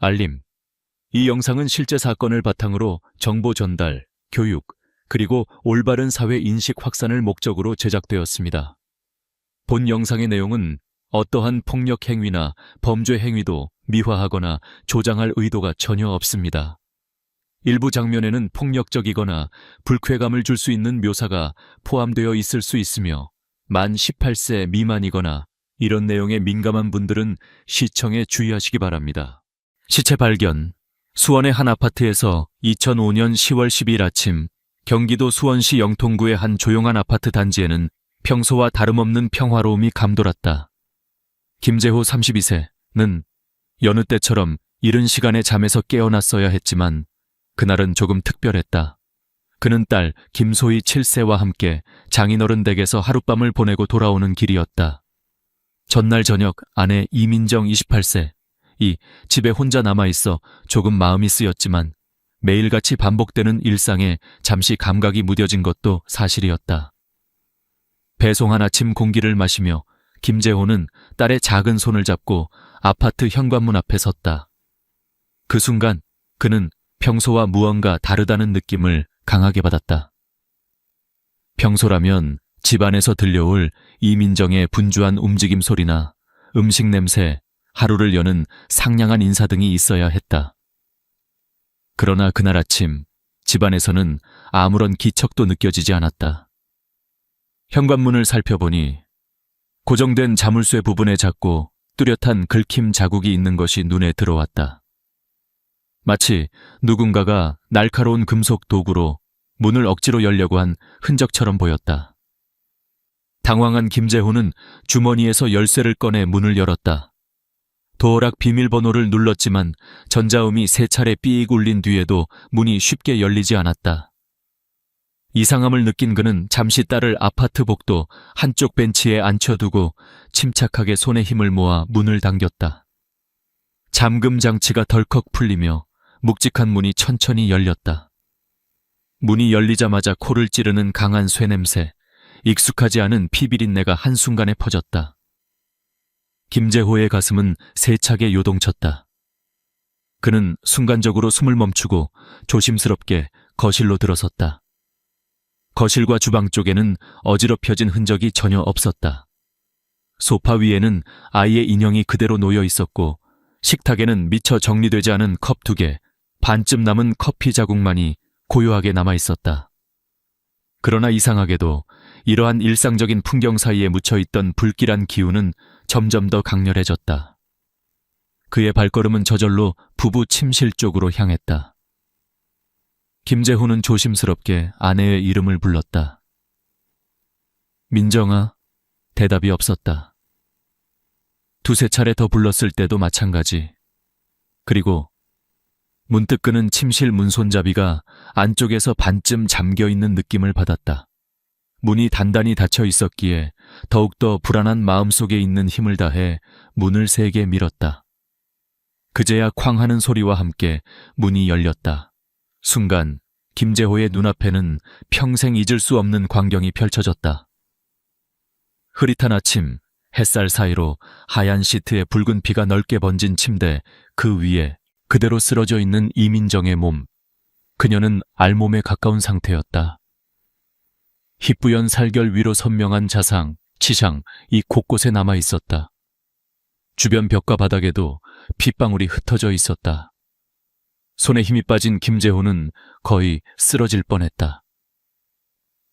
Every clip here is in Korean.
알림. 이 영상은 실제 사건을 바탕으로 정보 전달, 교육, 그리고 올바른 사회 인식 확산을 목적으로 제작되었습니다. 본 영상의 내용은 어떠한 폭력 행위나 범죄 행위도 미화하거나 조장할 의도가 전혀 없습니다. 일부 장면에는 폭력적이거나 불쾌감을 줄 수 있는 묘사가 포함되어 있을 수 있으며 만 18세 미만이거나 이런 내용에 민감한 분들은 시청에 주의하시기 바랍니다. 시체 발견. 수원의 한 아파트에서 2005년 10월 12일 아침 경기도 수원시 영통구의 한 조용한 아파트 단지에는 평소와 다름없는 평화로움이 감돌았다. 김재호 32세는 여느 때처럼 이른 시간에 잠에서 깨어났어야 했지만 그날은 조금 특별했다. 그는 딸 김소희 7세와 함께 장인어른 댁에서 하룻밤을 보내고 돌아오는 길이었다. 전날 저녁 아내 이민정 28세 이 집에 혼자 남아있어 조금 마음이 쓰였지만 매일같이 반복되는 일상에 잠시 감각이 무뎌진 것도 사실이었다. 배송한 아침 공기를 마시며 김재호는 딸의 작은 손을 잡고 아파트 현관문 앞에 섰다. 그 순간 그는 평소와 무언가 다르다는 느낌을 강하게 받았다. 평소라면 집안에서 들려올 이민정의 분주한 움직임 소리나 음식 냄새, 하루를 여는 상냥한 인사 등이 있어야 했다. 그러나 그날 아침 집안에서는 아무런 기척도 느껴지지 않았다. 현관문을 살펴보니 고정된 자물쇠 부분에 작고 뚜렷한 긁힘 자국이 있는 것이 눈에 들어왔다. 마치 누군가가 날카로운 금속 도구로 문을 억지로 열려고 한 흔적처럼 보였다. 당황한 김재호는 주머니에서 열쇠를 꺼내 문을 열었다. 도어락 비밀번호를 눌렀지만 전자음이 3차례 삐익 울린 뒤에도 문이 쉽게 열리지 않았다. 이상함을 느낀 그는 잠시 딸을 아파트 복도 한쪽 벤치에 앉혀두고 침착하게 손에 힘을 모아 문을 당겼다. 잠금 장치가 덜컥 풀리며 묵직한 문이 천천히 열렸다. 문이 열리자마자 코를 찌르는 강한 쇠냄새, 익숙하지 않은 피비린내가 한순간에 퍼졌다. 김재호의 가슴은 세차게 요동쳤다. 그는 순간적으로 숨을 멈추고 조심스럽게 거실로 들어섰다. 거실과 주방 쪽에는 어지럽혀진 흔적이 전혀 없었다. 소파 위에는 아이의 인형이 그대로 놓여 있었고 식탁에는 미처 정리되지 않은 컵 2개, 반쯤 남은 커피 자국만이 고요하게 남아 있었다. 그러나 이상하게도 이러한 일상적인 풍경 사이에 묻혀있던 불길한 기운은 점점 더 강렬해졌다. 그의 발걸음은 저절로 부부 침실 쪽으로 향했다. 김재호는 조심스럽게 아내의 이름을 불렀다. 민정아, 대답이 없었다. 2-3차례 더 불렀을 때도 마찬가지. 그리고 문득 그는 침실 문손잡이가 안쪽에서 반쯤 잠겨있는 느낌을 받았다. 문이 단단히 닫혀 있었기에 더욱더 불안한 마음속에 있는 힘을 다해 문을 세게 밀었다. 그제야 쾅 하는 소리와 함께 문이 열렸다. 순간 김재호의 눈앞에는 평생 잊을 수 없는 광경이 펼쳐졌다. 흐릿한 아침, 햇살 사이로 하얀 시트에 붉은 피가 넓게 번진 침대, 그 위에 그대로 쓰러져 있는 이민정의 몸. 그녀는 알몸에 가까운 상태였다. 희뿌연 살결 위로 선명한 자상, 치상, 이 곳곳에 남아 있었다. 주변 벽과 바닥에도 핏방울이 흩어져 있었다. 손에 힘이 빠진 김재호는 거의 쓰러질 뻔했다.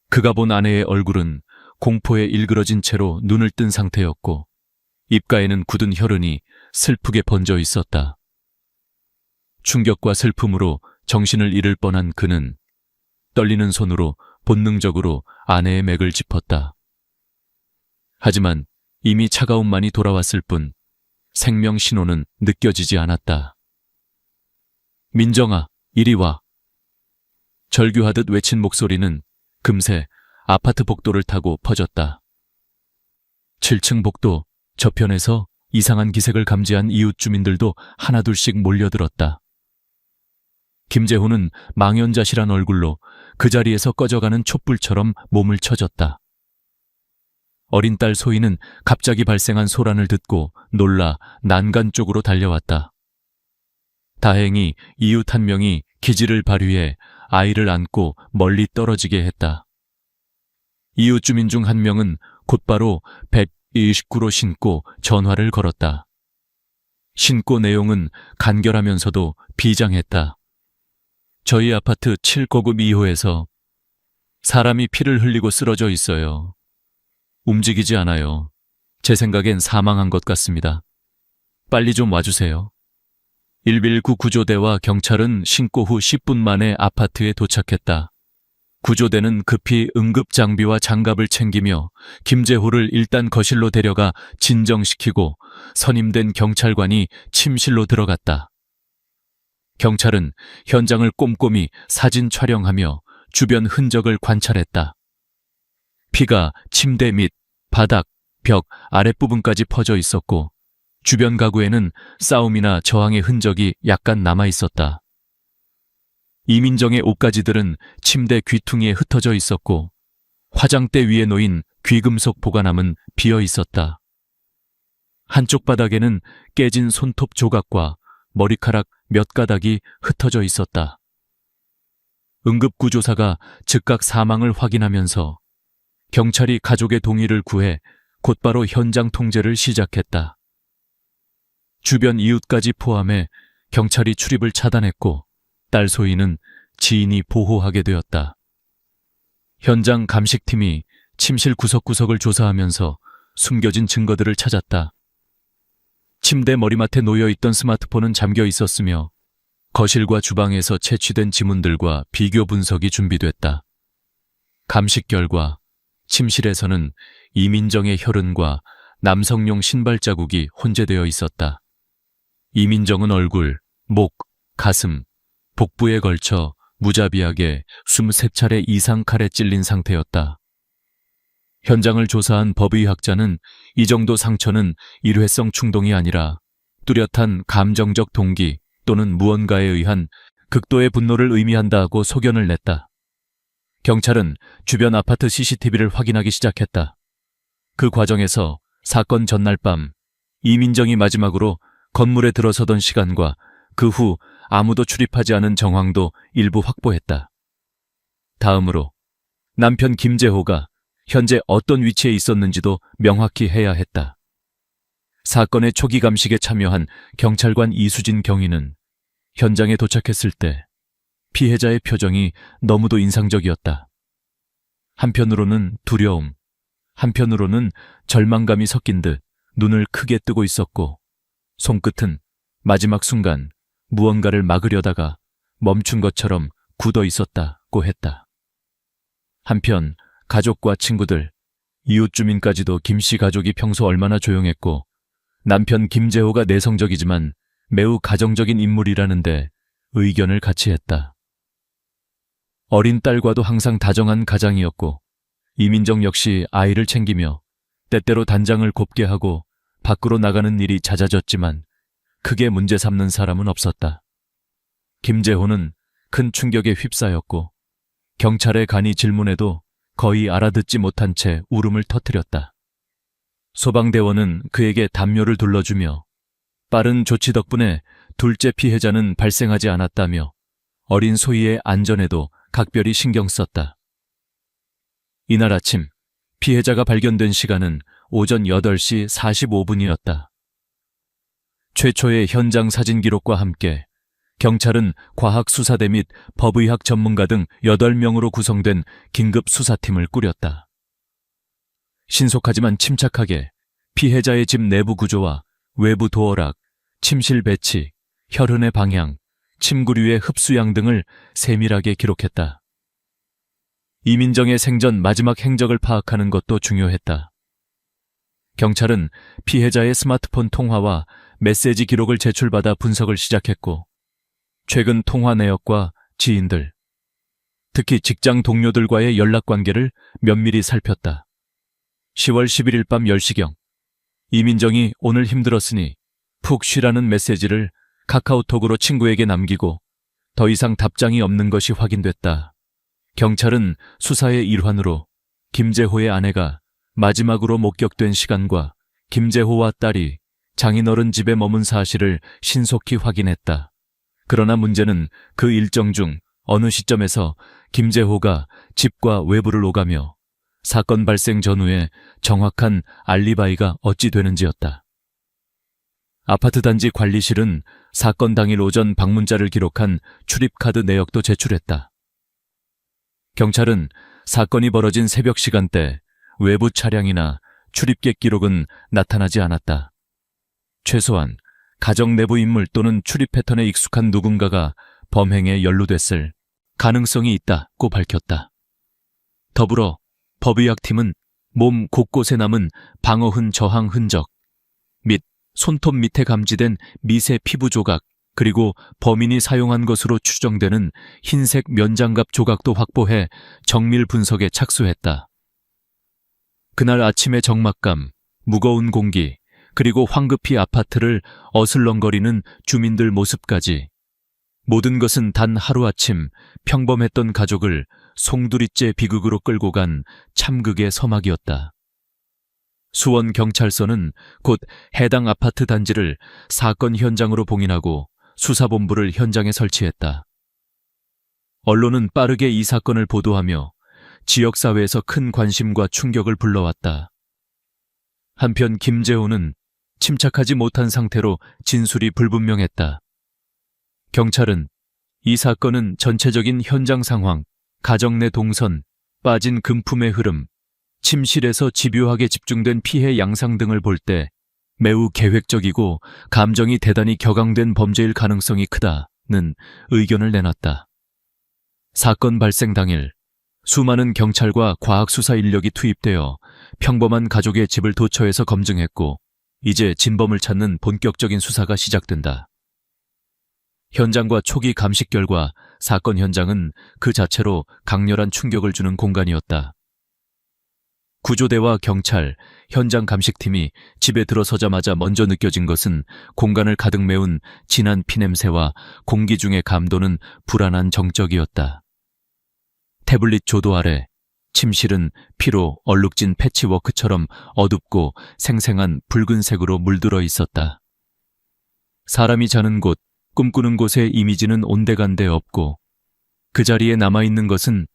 그가 본 아내의 얼굴은 공포에 일그러진 채로 눈을 뜬 상태였고 입가에는 굳은 혈흔이 슬프게 번져 있었다. 충격과 슬픔으로 정신을 잃을 뻔한 그는 떨리는 손으로 본능적으로 아내의 맥을 짚었다. 하지만 이미 차가움만이 돌아왔을 뿐 생명 신호는 느껴지지 않았다. 민정아, 이리 와. 절규하듯 외친 목소리는 금세 아파트 복도를 타고 퍼졌다. 7층 복도 저편에서 이상한 기색을 감지한 이웃 주민들도 하나둘씩 몰려들었다. 김재호는 망연자실한 얼굴로 그 자리에서 꺼져가는 촛불처럼 몸을 쳐졌다. 어린 딸 소희는 갑자기 발생한 소란을 듣고 놀라 난간 쪽으로 달려왔다. 다행히 이웃 한 명이 기지를 발휘해 아이를 안고 멀리 떨어지게 했다. 이웃 주민 중 한 명은 곧바로 129로 신고 전화를 걸었다. 신고 내용은 간결하면서도 비장했다. 저희 아파트 7고급 2호에서 사람이 피를 흘리고 쓰러져 있어요. 움직이지 않아요. 제 생각엔 사망한 것 같습니다. 빨리 좀 와주세요. 119 구조대와 경찰은 신고 후 10분 만에 아파트에 도착했다. 구조대는 급히 응급 장비와 장갑을 챙기며 김재호를 일단 거실로 데려가 진정시키고 선임된 경찰관이 침실로 들어갔다. 경찰은 현장을 꼼꼼히 사진 촬영하며 주변 흔적을 관찰했다. 피가 침대 및 바닥, 벽 아랫부분까지 퍼져 있었고 주변 가구에는 싸움이나 저항의 흔적이 약간 남아 있었다. 이민정의 옷가지들은 침대 귀퉁이에 흩어져 있었고 화장대 위에 놓인 귀금속 보관함은 비어 있었다. 한쪽 바닥에는 깨진 손톱 조각과 머리카락 몇 가닥이 흩어져 있었다. 응급구조사가 즉각 사망을 확인하면서 경찰이 가족의 동의를 구해 곧바로 현장 통제를 시작했다. 주변 이웃까지 포함해 경찰이 출입을 차단했고 딸 소희는 지인이 보호하게 되었다. 현장 감식팀이 침실 구석구석을 조사하면서 숨겨진 증거들을 찾았다. 침대 머리맡에 놓여있던 스마트폰은 잠겨 있었으며 거실과 주방에서 채취된 지문들과 비교 분석이 준비됐다. 감식 결과 침실에서는 이민정의 혈흔과 남성용 신발 자국이 혼재되어 있었다. 이민정은 얼굴, 목, 가슴, 복부에 걸쳐 무자비하게 23차례 이상 칼에 찔린 상태였다. 현장을 조사한 법의학자는 이 정도 상처는 일회성 충동이 아니라 뚜렷한 감정적 동기 또는 무언가에 의한 극도의 분노를 의미한다고 소견을 냈다. 경찰은 주변 아파트 CCTV를 확인하기 시작했다. 그 과정에서 사건 전날 밤 이민정이 마지막으로 건물에 들어서던 시간과 그 후 아무도 출입하지 않은 정황도 일부 확보했다. 다음으로 남편 김재호가 현재 어떤 위치에 있었는지도 명확히 해야 했다. 사건의 초기 감식에 참여한 경찰관 이수진 경위는 현장에 도착했을 때 피해자의 표정이 너무도 인상적이었다. 한편으로는 두려움, 한편으로는 절망감이 섞인 듯 눈을 크게 뜨고 있었고 손끝은 마지막 순간 무언가를 막으려다가 멈춘 것처럼 굳어 있었다고 했다. 한편 가족과 친구들, 이웃 주민까지도 김씨 가족이 평소 얼마나 조용했고 남편 김재호가 내성적이지만 매우 가정적인 인물이라는데 의견을 같이 했다. 어린 딸과도 항상 다정한 가장이었고 이민정 역시 아이를 챙기며 때때로 단장을 곱게 하고 밖으로 나가는 일이 잦아졌지만 크게 문제 삼는 사람은 없었다. 김재호는 큰 충격에 휩싸였고 경찰의 간이 질문에도 거의 알아듣지 못한 채 울음을 터뜨렸다. 소방대원은 그에게 담요를 둘러주며 빠른 조치 덕분에 둘째 피해자는 발생하지 않았다며 어린 소희의 안전에도 각별히 신경 썼다. 이날 아침 피해자가 발견된 시간은 오전 8시 45분이었다. 최초의 현장 사진 기록과 함께 경찰은 과학수사대 및 법의학 전문가 등 8명으로 구성된 긴급 수사팀을 꾸렸다. 신속하지만 침착하게 피해자의 집 내부 구조와 외부 도어락, 침실 배치, 혈흔의 방향, 침구류의 흡수량 등을 세밀하게 기록했다. 이민정의 생전 마지막 행적을 파악하는 것도 중요했다. 경찰은 피해자의 스마트폰 통화와 메시지 기록을 제출받아 분석을 시작했고 최근 통화 내역과 지인들, 특히 직장 동료들과의 연락관계를 면밀히 살폈다. 10월 11일 밤 10시경 이민정이 오늘 힘들었으니 푹 쉬라는 메시지를 카카오톡으로 친구에게 남기고 더 이상 답장이 없는 것이 확인됐다. 경찰은 수사의 일환으로 김재호의 아내가 마지막으로 목격된 시간과 김재호와 딸이 장인어른 집에 머문 사실을 신속히 확인했다. 그러나 문제는 그 일정 중 어느 시점에서 김재호가 집과 외부를 오가며 사건 발생 전후에 정확한 알리바이가 어찌 되는지였다. 아파트 단지 관리실은 사건 당일 오전 방문자를 기록한 출입카드 내역도 제출했다. 경찰은 사건이 벌어진 새벽 시간대 외부 차량이나 출입객 기록은 나타나지 않았다. 최소한 가정 내부 인물 또는 출입 패턴에 익숙한 누군가가 범행에 연루됐을 가능성이 있다고 밝혔다. 더불어 법의학팀은 몸 곳곳에 남은 방어흔 저항 흔적 및 손톱 밑에 감지된 미세 피부 조각, 그리고 범인이 사용한 것으로 추정되는 흰색 면장갑 조각도 확보해 정밀 분석에 착수했다. 그날 아침의 적막감, 무거운 공기, 그리고 황급히 아파트를 어슬렁거리는 주민들 모습까지 모든 것은 단 하루아침 평범했던 가족을 송두리째 비극으로 끌고 간 참극의 서막이었다. 수원경찰서는 곧 해당 아파트 단지를 사건 현장으로 봉인하고 수사본부를 현장에 설치했다. 언론은 빠르게 이 사건을 보도하며 지역사회에서 큰 관심과 충격을 불러왔다. 한편 김재호는 침착하지 못한 상태로 진술이 불분명했다. 경찰은 이 사건은 전체적인 현장 상황, 가정 내 동선, 빠진 금품의 흐름, 침실에서 집요하게 집중된 피해 양상 등을 볼 때 매우 계획적이고 감정이 대단히 격앙된 범죄일 가능성이 크다는 의견을 내놨다. 사건 발생 당일 수많은 경찰과 과학수사 인력이 투입되어 평범한 가족의 집을 도처에서 검증했고 이제 진범을 찾는 본격적인 수사가 시작된다. 현장과 초기 감식 결과 사건 현장은 그 자체로 강렬한 충격을 주는 공간이었다. 구조대와 경찰, 현장 감식팀이 집에 들어서자마자 먼저 느껴진 것은 공간을 가득 메운 진한 피냄새와 공기 중의 감도는 불안한 정적이었다. 태블릿 조도 아래 침실은 피로 얼룩진 패치워크처럼 어둡고 생생한 붉은색으로 물들어 있었다. 사람이 자는 곳, 꿈꾸는 곳의 이미지는 온데간데 없고 그 자리에 남아있는 것은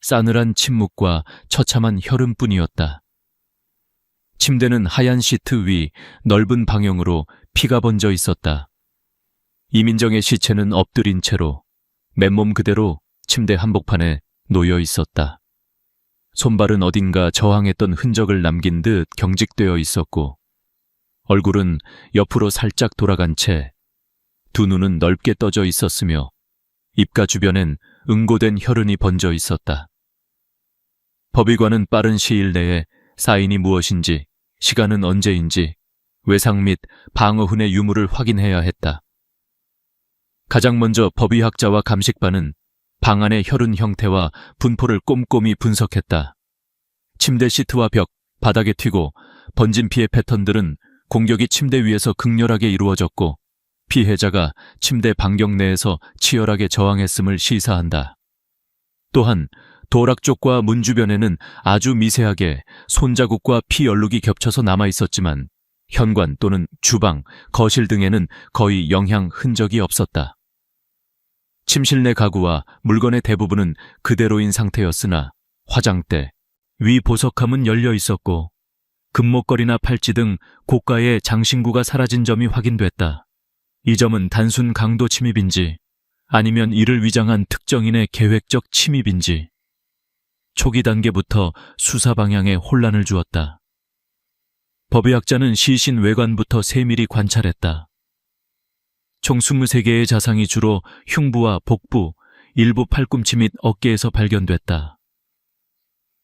싸늘한 침묵과 처참한 혈흔뿐이었다. 침대는 하얀 시트 위 넓은 방형으로 피가 번져 있었다. 이민정의 시체는 엎드린 채로 맨몸 그대로 침대 한복판에 놓여 있었다. 손발은 어딘가 저항했던 흔적을 남긴 듯 경직되어 있었고 얼굴은 옆으로 살짝 돌아간 채 두 눈은 넓게 떠져 있었으며 입가 주변엔 응고된 혈흔이 번져 있었다. 법의관은 빠른 시일 내에 사인이 무엇인지, 시간은 언제인지, 외상 및 방어흔의 유무를 확인해야 했다. 가장 먼저 법의학자와 감식반은 방 안의 혈흔 형태와 분포를 꼼꼼히 분석했다. 침대 시트와 벽, 바닥에 튀고 번진 피해 패턴들은 공격이 침대 위에서 극렬하게 이루어졌고 피해자가 침대 반경 내에서 치열하게 저항했음을 시사한다. 또한 도락 쪽과 문 주변에는 아주 미세하게 손자국과 피 얼룩이 겹쳐서 남아있었지만 현관 또는 주방, 거실 등에는 거의 영향 흔적이 없었다. 침실 내 가구와 물건의 대부분은 그대로인 상태였으나 화장대, 위 보석함은 열려 있었고 금목걸이나 팔찌 등 고가의 장신구가 사라진 점이 확인됐다. 이 점은 단순 강도 침입인지 아니면 이를 위장한 특정인의 계획적 침입인지 초기 단계부터 수사 방향에 혼란을 주었다. 법의학자는 시신 외관부터 세밀히 관찰했다. 총 23개의 자상이 주로 흉부와 복부, 일부 팔꿈치 및 어깨에서 발견됐다.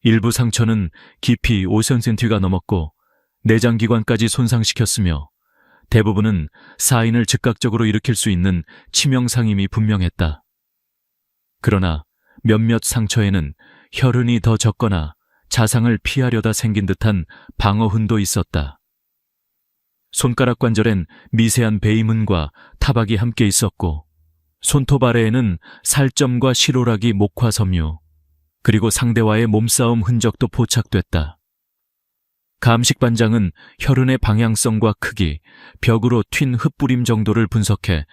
일부 상처는 깊이 5cm가 넘었고 내장기관까지 손상시켰으며 대부분은 사인을 즉각적으로 일으킬 수 있는 치명상임이 분명했다. 그러나 몇몇 상처에는 혈흔이 더 적거나 자상을 피하려다 생긴 듯한 방어흔도 있었다. 손가락 관절엔 미세한 베이문과 타박이 함께 있었고 손톱 아래에는 살점과 실오라기 목화 섬유, 그리고 상대와의 몸싸움 흔적도 포착됐다. 감식반장은 혈흔의 방향성과 크기, 벽으로 튄 흙뿌림 정도를 분석해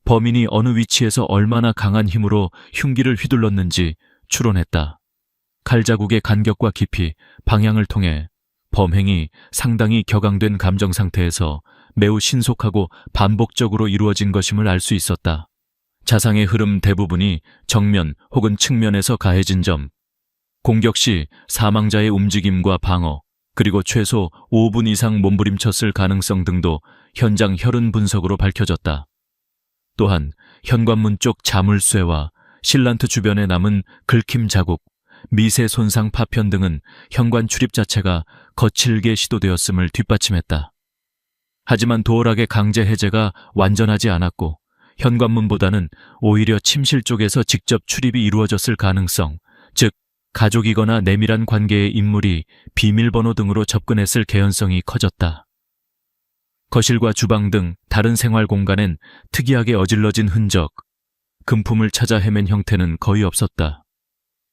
범인이 어느 위치에서 얼마나 강한 힘으로 흉기를 휘둘렀는지 추론했다. 칼자국의 간격과 깊이, 방향을 통해 범행이 상당히 격앙된 감정 상태에서 매우 신속하고 반복적으로 이루어진 것임을 알 수 있었다. 자상의 흐름 대부분이 정면 혹은 측면에서 가해진 점, 공격 시 사망자의 움직임과 방어, 그리고 최소 5분 이상 몸부림쳤을 가능성 등도 현장 혈흔 분석으로 밝혀졌다. 또한 현관문 쪽 자물쇠와 실란트 주변에 남은 긁힘 자국, 미세 손상 파편 등은 현관 출입 자체가 거칠게 시도되었음을 뒷받침했다. 하지만 도어락의 강제 해제가 완전하지 않았고 현관문보다는 오히려 침실 쪽에서 직접 출입이 이루어졌을 가능성, 즉 가족이거나 내밀한 관계의 인물이 비밀번호 등으로 접근했을 개연성이 커졌다. 거실과 주방 등 다른 생활 공간엔 특이하게 어질러진 흔적, 금품을 찾아 헤맨 형태는 거의 없었다.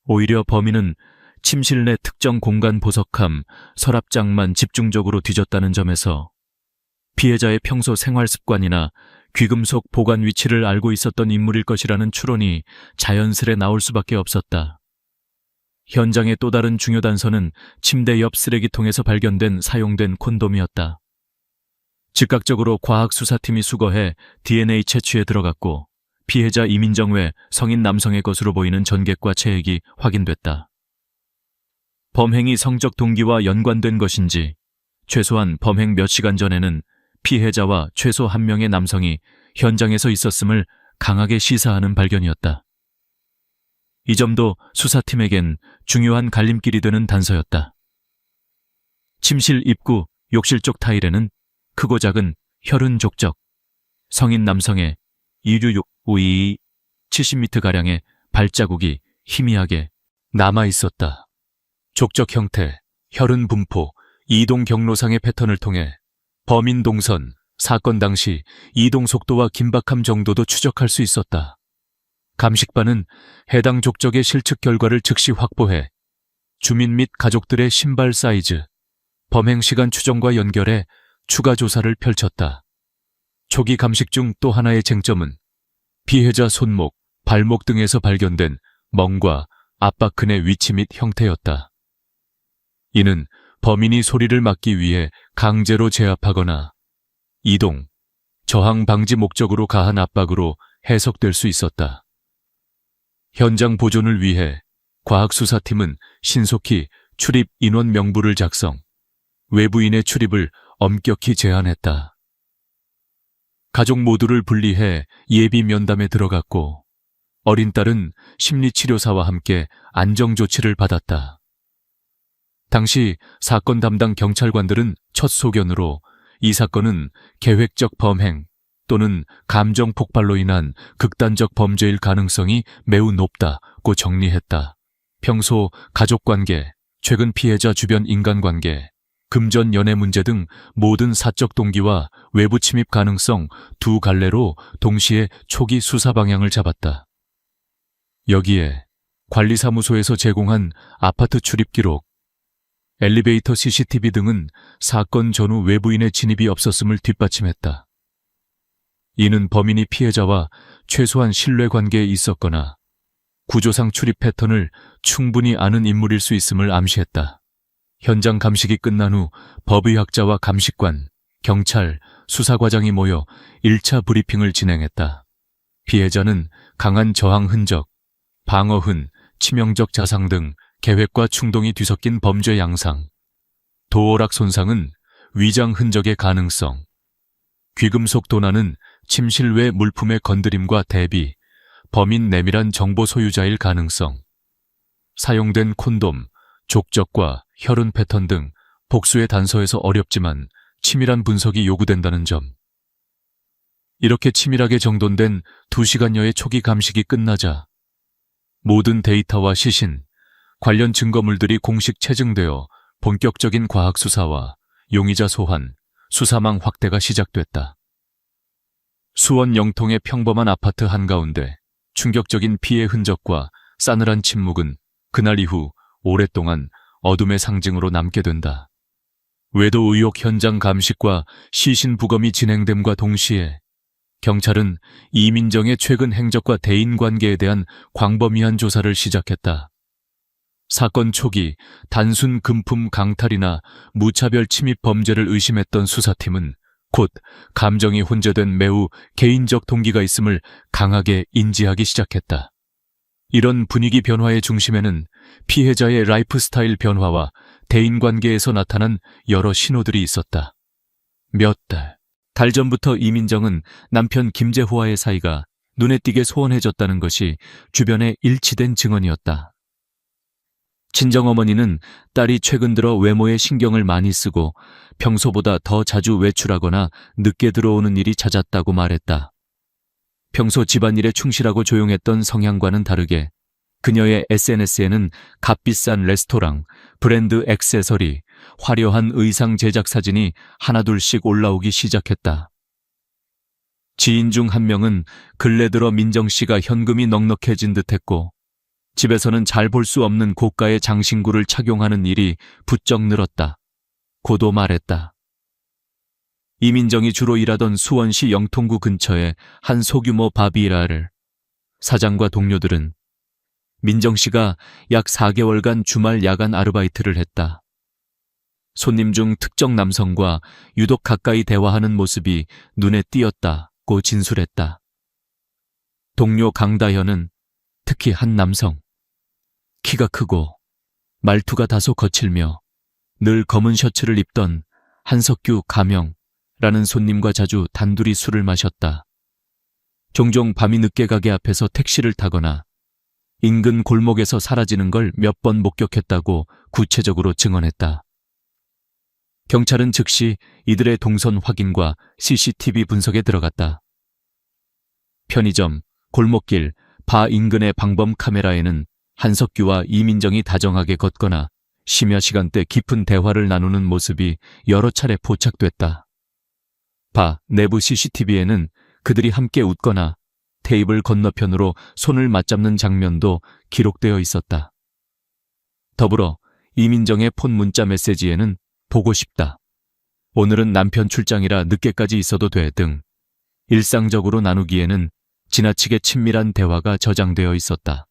오히려 범인은 침실 내 특정 공간 보석함, 서랍장만 집중적으로 뒤졌다는 점에서 피해자의 평소 생활 습관이나 귀금속 보관 위치를 알고 있었던 인물일 것이라는 추론이 자연스레 나올 수밖에 없었다. 현장의 또 다른 중요 단서는 침대 옆 쓰레기통에서 발견된 사용된 콘돔이었다. 즉각적으로 과학수사팀이 수거해 DNA 채취에 들어갔고 피해자 이민정 외 성인 남성의 것으로 보이는 전객과 체액이 확인됐다. 범행이 성적 동기와 연관된 것인지 최소한 범행 몇 시간 전에는 피해자와 최소 한 명의 남성이 현장에서 있었음을 강하게 시사하는 발견이었다. 이 점도 수사팀에겐 중요한 갈림길이 되는 단서였다. 침실 입구, 욕실 쪽 타일에는 크고 작은 혈흔 족적, 성인 남성의 이류 우이 70m가량의 발자국이 희미하게 남아있었다. 족적 형태, 혈흔 분포, 이동 경로상의 패턴을 통해 범인 동선, 사건 당시 이동 속도와 긴박함 정도도 추적할 수 있었다. 감식반은 해당 족적의 실측 결과를 즉시 확보해 주민 및 가족들의 신발 사이즈, 범행 시간 추정과 연결해 추가 조사를 펼쳤다. 초기 감식 중 또 하나의 쟁점은 피해자 손목, 발목 등에서 발견된 멍과 압박근의 위치 및 형태였다. 이는 범인이 소리를 막기 위해 강제로 제압하거나 이동, 저항 방지 목적으로 가한 압박으로 해석될 수 있었다. 현장 보존을 위해 과학수사팀은 신속히 출입 인원 명부를 작성, 외부인의 출입을 엄격히 제한했다. 가족 모두를 분리해 예비 면담에 들어갔고 어린 딸은 심리치료사와 함께 안정조치를 받았다. 당시 사건 담당 경찰관들은 첫 소견으로 이 사건은 계획적 범행 또는 감정 폭발로 인한 극단적 범죄일 가능성이 매우 높다고 정리했다. 평소 가족관계, 최근 피해자 주변 인간관계, 금전 연애 문제 등 모든 사적 동기와 외부 침입 가능성 두 갈래로 동시에 초기 수사 방향을 잡았다. 여기에 관리사무소에서 제공한 아파트 출입 기록, 엘리베이터 CCTV 등은 사건 전후 외부인의 진입이 없었음을 뒷받침했다. 이는 범인이 피해자와 최소한 신뢰 관계에 있었거나 구조상 출입 패턴을 충분히 아는 인물일 수 있음을 암시했다. 현장 감식이 끝난 후 법의학자와 감식관, 경찰, 수사과장이 모여 1차 브리핑을 진행했다. 피해자는 강한 저항 흔적, 방어흔, 치명적 자상 등 계획과 충동이 뒤섞인 범죄 양상, 도어락 손상은 위장 흔적의 가능성, 귀금속 도난은 침실 외 물품의 건드림과 대비, 범인 내밀한 정보 소유자일 가능성, 사용된 콘돔, 족적과 혈흔 패턴 등 복수의 단서에서 어렵지만 치밀한 분석이 요구된다는 점. 이렇게 치밀하게 정돈된 2시간여의 초기 감식이 끝나자 모든 데이터와 시신, 관련 증거물들이 공식 체증되어 본격적인 과학수사와 용의자 소환, 수사망 확대가 시작됐다. 수원 영통의 평범한 아파트 한가운데 충격적인 피해 흔적과 싸늘한 침묵은 그날 이후 오랫동안 어둠의 상징으로 남게 된다. 외도 의혹 현장 감식과 시신 부검이 진행됨과 동시에 경찰은 이민정의 최근 행적과 대인관계에 대한 광범위한 조사를 시작했다. 사건 초기 단순 금품 강탈이나 무차별 침입 범죄를 의심했던 수사팀은 곧 감정이 혼재된 매우 개인적 동기가 있음을 강하게 인지하기 시작했다. 이런 분위기 변화의 중심에는 피해자의 라이프 스타일 변화와 대인관계에서 나타난 여러 신호들이 있었다. 몇 달 전부터 이민정은 남편 김재호와의 사이가 눈에 띄게 소원해졌다는 것이 주변에 일치된 증언이었다. 친정어머니는 딸이 최근 들어 외모에 신경을 많이 쓰고 평소보다 더 자주 외출하거나 늦게 들어오는 일이 잦았다고 말했다. 평소 집안일에 충실하고 조용했던 성향과는 다르게 그녀의 SNS에는 값비싼 레스토랑, 브랜드 액세서리, 화려한 의상 제작 사진이 하나둘씩 올라오기 시작했다. 지인 중 한 명은 근래 들어 민정 씨가 현금이 넉넉해진 듯했고 집에서는 잘 볼 수 없는 고가의 장신구를 착용하는 일이 부쩍 늘었다. 고도 말했다. 이민정이 주로 일하던 수원시 영통구 근처의 한 소규모 바비라를 사장과 동료들은 민정 씨가 약 4개월간 주말 야간 아르바이트를 했다. 손님 중 특정 남성과 유독 가까이 대화하는 모습이 눈에 띄었다고 진술했다. 동료 강다현은 특히 한 남성, 키가 크고 말투가 다소 거칠며 늘 검은 셔츠를 입던 한석규 가명라는 손님과 자주 단둘이 술을 마셨다. 종종 밤이 늦게 가게 앞에서 택시를 타거나 인근 골목에서 사라지는 걸 몇 번 목격했다고 구체적으로 증언했다. 경찰은 즉시 이들의 동선 확인과 CCTV 분석에 들어갔다. 편의점, 골목길, 바 인근의 방범 카메라에는 한석규와 이민정이 다정하게 걷거나 심야 시간대 깊은 대화를 나누는 모습이 여러 차례 포착됐다. 바 내부 CCTV에는 그들이 함께 웃거나 테이블 건너편으로 손을 맞잡는 장면도 기록되어 있었다. 더불어 이민정의 폰 문자 메시지에는 보고 싶다. 오늘은 남편 출장이라 늦게까지 있어도 돼 등 일상적으로 나누기에는 지나치게 친밀한 대화가 저장되어 있었다.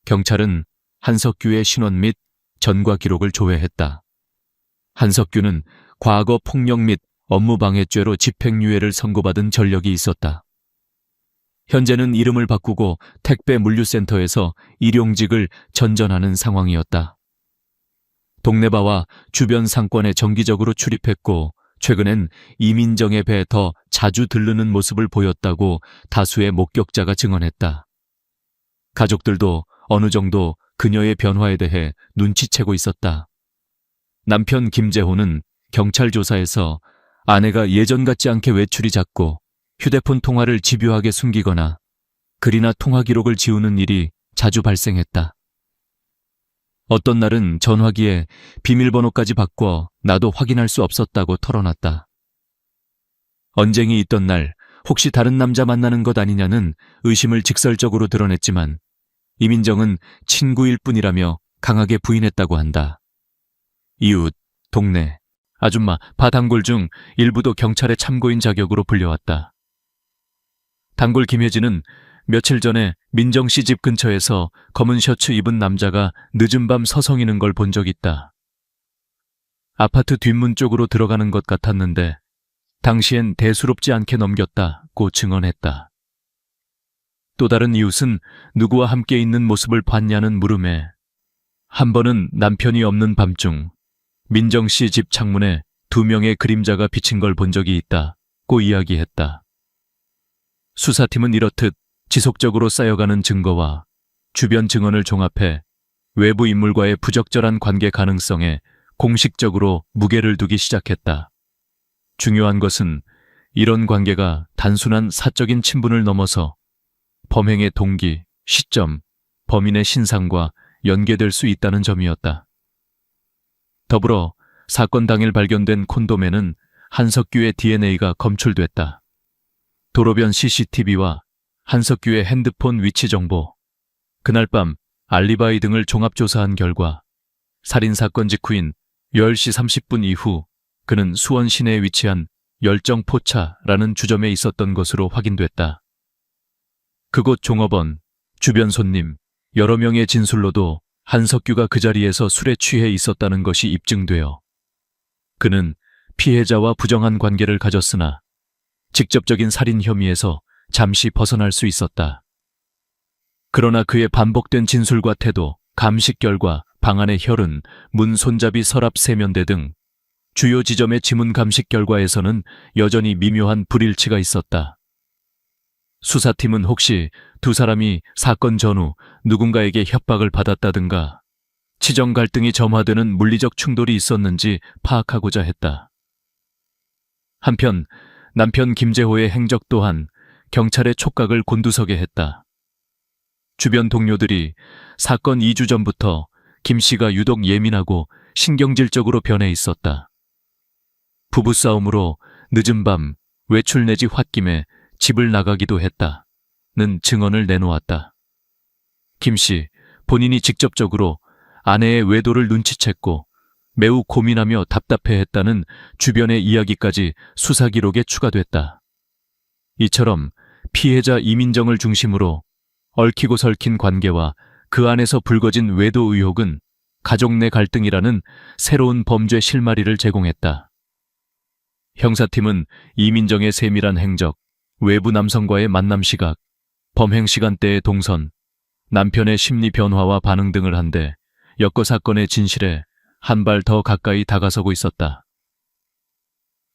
경찰은 한석규의 신원 및 전과 기록을 조회했다. 한석규는 과거 폭력 및 업무방해죄로 집행유예를 선고받은 전력이 있었다. 현재는 이름을 바꾸고 택배 물류센터에서 일용직을 전전하는 상황이었다. 동네바와 주변 상권에 정기적으로 출입했고 최근엔 이민정의 배에 더 자주 들르는 모습을 보였다고 다수의 목격자가 증언했다. 가족들도 어느 정도 그녀의 변화에 대해 눈치채고 있었다. 남편 김재호는 경찰 조사에서 아내가 예전 같지 않게 외출이 잦고 휴대폰 통화를 집요하게 숨기거나 글이나 통화 기록을 지우는 일이 자주 발생했다. 어떤 날은 전화기에 비밀번호까지 바꿔 나도 확인할 수 없었다고 털어놨다. 언쟁이 있던 날 혹시 다른 남자 만나는 것 아니냐는 의심을 직설적으로 드러냈지만 이민정은 친구일 뿐이라며 강하게 부인했다고 한다. 이웃, 동네, 아줌마, 바단골 중 일부도 경찰의 참고인 자격으로 불려왔다. 단골 김혜진은 며칠 전에 민정 씨 집 근처에서 검은 셔츠 입은 남자가 늦은 밤 서성이는 걸 본 적 있다. 아파트 뒷문 쪽으로 들어가는 것 같았는데 당시엔 대수롭지 않게 넘겼다고 증언했다. 또 다른 이웃은 누구와 함께 있는 모습을 봤냐는 물음에 한 번은 남편이 없는 밤중 민정 씨 집 창문에 2명의 그림자가 비친 걸 본 적이 있다고 이야기했다. 수사팀은 이렇듯 지속적으로 쌓여가는 증거와 주변 증언을 종합해 외부 인물과의 부적절한 관계 가능성에 공식적으로 무게를 두기 시작했다. 중요한 것은 이런 관계가 단순한 사적인 친분을 넘어서 범행의 동기, 시점, 범인의 신상과 연계될 수 있다는 점이었다. 더불어 사건 당일 발견된 콘돔에는 한석규의 DNA가 검출됐다. 도로변 CCTV와 한석규의 핸드폰 위치 정보, 그날 밤 알리바이 등을 종합조사한 결과 살인사건 직후인 10시 30분 이후 그는 수원 시내에 위치한 열정포차라는 주점에 있었던 것으로 확인됐다. 그곳 종업원, 주변 손님, 여러 명의 진술로도 한석규가 그 자리에서 술에 취해 있었다는 것이 입증되어 그는 피해자와 부정한 관계를 가졌으나 직접적인 살인 혐의에서 잠시 벗어날 수 있었다. 그러나 그의 반복된 진술과 태도, 감식 결과, 방 안의 혈흔, 문 손잡이 서랍 세면대 등 주요 지점의 지문 감식 결과에서는 여전히 미묘한 불일치가 있었다. 수사팀은 혹시 두 사람이 사건 전후 누군가에게 협박을 받았다든가 치정 갈등이 점화되는 물리적 충돌이 있었는지 파악하고자 했다. 한편 남편 김재호의 행적 또한 경찰의 촉각을 곤두서게 했다. 주변 동료들이 사건 2주 전부터 김 씨가 유독 예민하고 신경질적으로 변해 있었다. 부부싸움으로 늦은 밤 외출 내지 홧김에 집을 나가기도 했다는 증언을 내놓았다. 김 씨 본인이 직접적으로 아내의 외도를 눈치챘고 매우 고민하며 답답해했다는 주변의 이야기까지 수사 기록에 추가됐다. 이처럼 피해자 이민정을 중심으로 얽히고 설킨 관계와 그 안에서 불거진 외도 의혹은 가족 내 갈등이라는 새로운 범죄 실마리를 제공했다. 형사팀은 이민정의 세밀한 행적, 외부 남성과의 만남 시각, 범행 시간대의 동선, 남편의 심리 변화와 반응 등을 한데 여거 사건의 진실에 한 발 더 가까이 다가서고 있었다.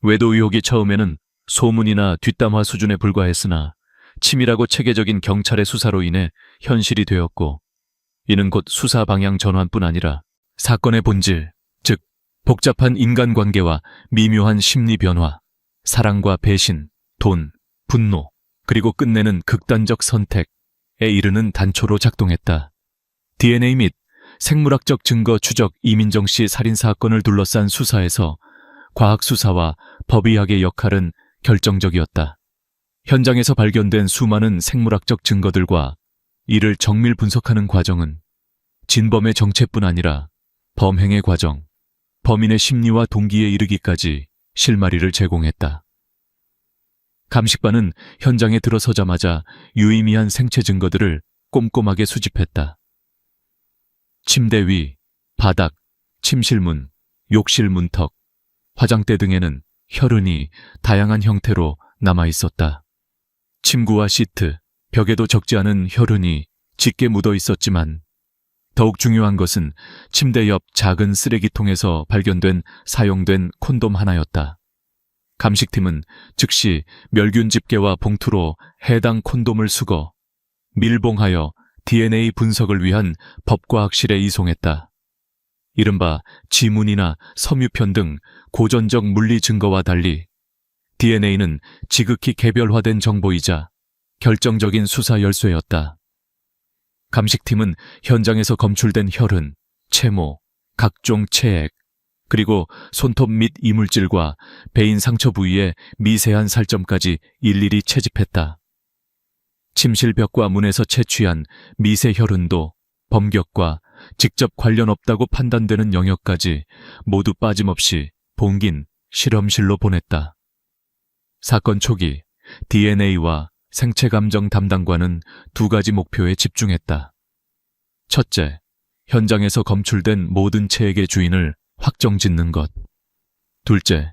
외도 의혹이 처음에는 소문이나 뒷담화 수준에 불과했으나 치밀하고 체계적인 경찰의 수사로 인해 현실이 되었고 이는 곧 수사 방향 전환뿐 아니라 사건의 본질, 즉 복잡한 인간관계와 미묘한 심리 변화, 사랑과 배신, 돈, 분노, 그리고 끝내는 극단적 선택에 이르는 단초로 작동했다. DNA 및 생물학적 증거 추적 이민정 씨 살인사건을 둘러싼 수사에서 과학수사와 법의학의 역할은 결정적이었다. 현장에서 발견된 수많은 생물학적 증거들과 이를 정밀 분석하는 과정은 진범의 정체뿐 아니라 범행의 과정, 범인의 심리와 동기에 이르기까지 실마리를 제공했다. 감식반은 현장에 들어서자마자 유의미한 생체 증거들을 꼼꼼하게 수집했다. 침대 위, 바닥, 침실문, 욕실 문턱, 화장대 등에는 혈흔이 다양한 형태로 남아있었다. 침구와 시트, 벽에도 적지 않은 혈흔이 짙게 묻어 있었지만 더욱 중요한 것은 침대 옆 작은 쓰레기통에서 발견된 사용된 콘돔 하나였다. 감식팀은 즉시 멸균 집게와 봉투로 해당 콘돔을 수거, 밀봉하여 DNA 분석을 위한 법과학실에 이송했다. 이른바 지문이나 섬유편 등 고전적 물리 증거와 달리 DNA는 지극히 개별화된 정보이자 결정적인 수사 열쇠였다. 감식팀은 현장에서 검출된 혈흔, 채모, 각종 체액, 그리고 손톱 및 이물질과 배인 상처 부위의 미세한 살점까지 일일이 채집했다. 침실 벽과 문에서 채취한 미세 혈흔도 범격과 직접 관련 없다고 판단되는 영역까지 모두 빠짐없이 봉긴 실험실로 보냈다. 사건 초기 DNA와 생체 감정 담당관은 두 가지 목표에 집중했다. 첫째, 현장에서 검출된 모든 체액의 주인을 확정짓는 것. 둘째,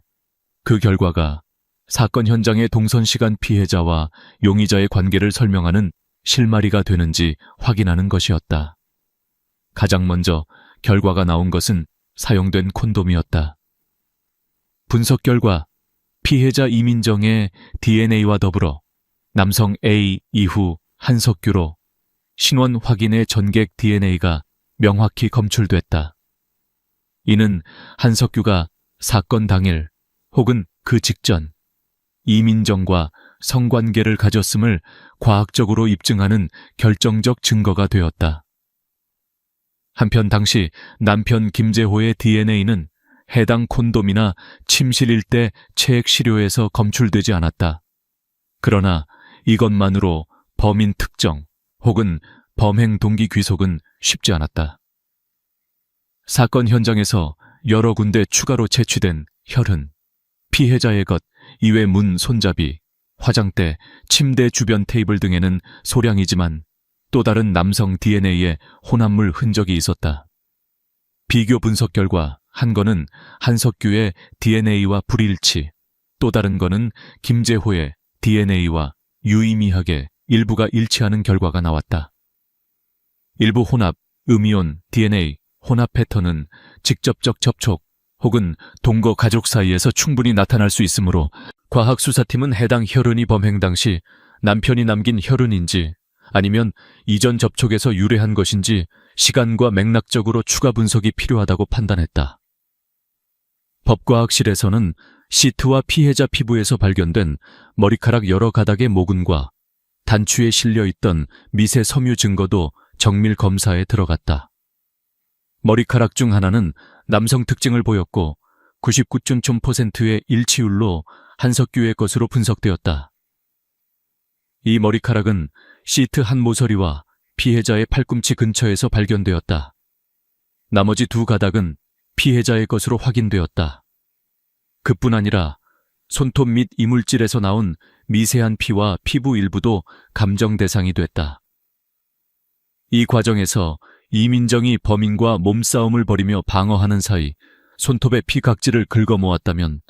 그 결과가 사건 현장의 동선시간 피해자와 용의자의 관계를 설명하는 실마리가 되는지 확인하는 것이었다. 가장 먼저 결과가 나온 것은 사용된 콘돔이었다. 분석 결과 피해자 이민정의 DNA와 더불어 남성 A 이후 한석규로 신원 확인의 전객 DNA가 명확히 검출됐다. 이는 한석규가 사건 당일 혹은 그 직전 이민정과 성관계를 가졌음을 과학적으로 입증하는 결정적 증거가 되었다. 한편 당시 남편 김재호의 DNA는 해당 콘돔이나 침실 일대 체액 시료에서 검출되지 않았다. 그러나 이것만으로 범인 특정 혹은 범행 동기 귀속은 쉽지 않았다. 사건 현장에서 여러 군데 추가로 채취된 혈흔, 피해자의 것 이외 문 손잡이, 화장대, 침대 주변 테이블 등에는 소량이지만 또 다른 남성 DNA의 혼합물 흔적이 있었다. 비교 분석 결과 한 건은 한석규의 DNA와 불일치, 또 다른 건은 김재호의 DNA와 유의미하게 일부가 일치하는 결과가 나왔다. 일부 혼합, 음이온, DNA, 혼합 패턴은 직접적 접촉 혹은 동거 가족 사이에서 충분히 나타날 수 있으므로 과학수사팀은 해당 혈흔이 범행 당시 남편이 남긴 혈흔인지 아니면 이전 접촉에서 유래한 것인지 시간과 맥락적으로 추가 분석이 필요하다고 판단했다. 법과학실에서는 시트와 피해자 피부에서 발견된 머리카락 여러 가닥의 모근과 단추에 실려있던 미세 섬유 증거도 정밀 검사에 들어갔다. 머리카락 중 하나는 남성 특징을 보였고 99.3%의 일치율로 한석규의 것으로 분석되었다. 이 머리카락은 시트 한 모서리와 피해자의 팔꿈치 근처에서 발견되었다. 나머지 두 가닥은 피해자의 것으로 확인되었다. 그뿐 아니라 손톱 및 이물질에서 나온 미세한 피와 피부 일부도 감정 대상이 됐다. 이 과정에서 이민정이 범인과 몸싸움을 벌이며 방어하는 사이 손톱의 피각질을 긁어모았다면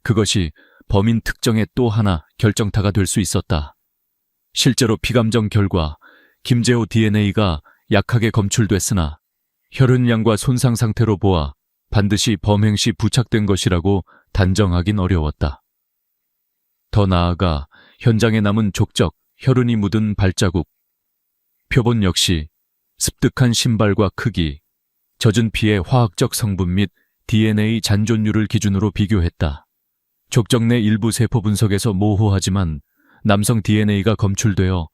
그것이 범인 특정의 또 하나 결정타가 될 수 있었다. 실제로 피감정 결과 김재호 DNA가 약하게 검출됐으나 혈흔량과 손상 상태로 보아 반드시 범행 시 부착된 것이라고 단정하긴 어려웠다. 더 나아가 현장에 남은 족적, 혈흔이 묻은 발자국, 표본 역시 습득한 신발과 크기, 젖은 피의 화학적 성분 및 DNA 잔존율을 기준으로 비교했다. 족적 내 일부 세포 분석에서 모호하지만 남성 DNA가 검출되어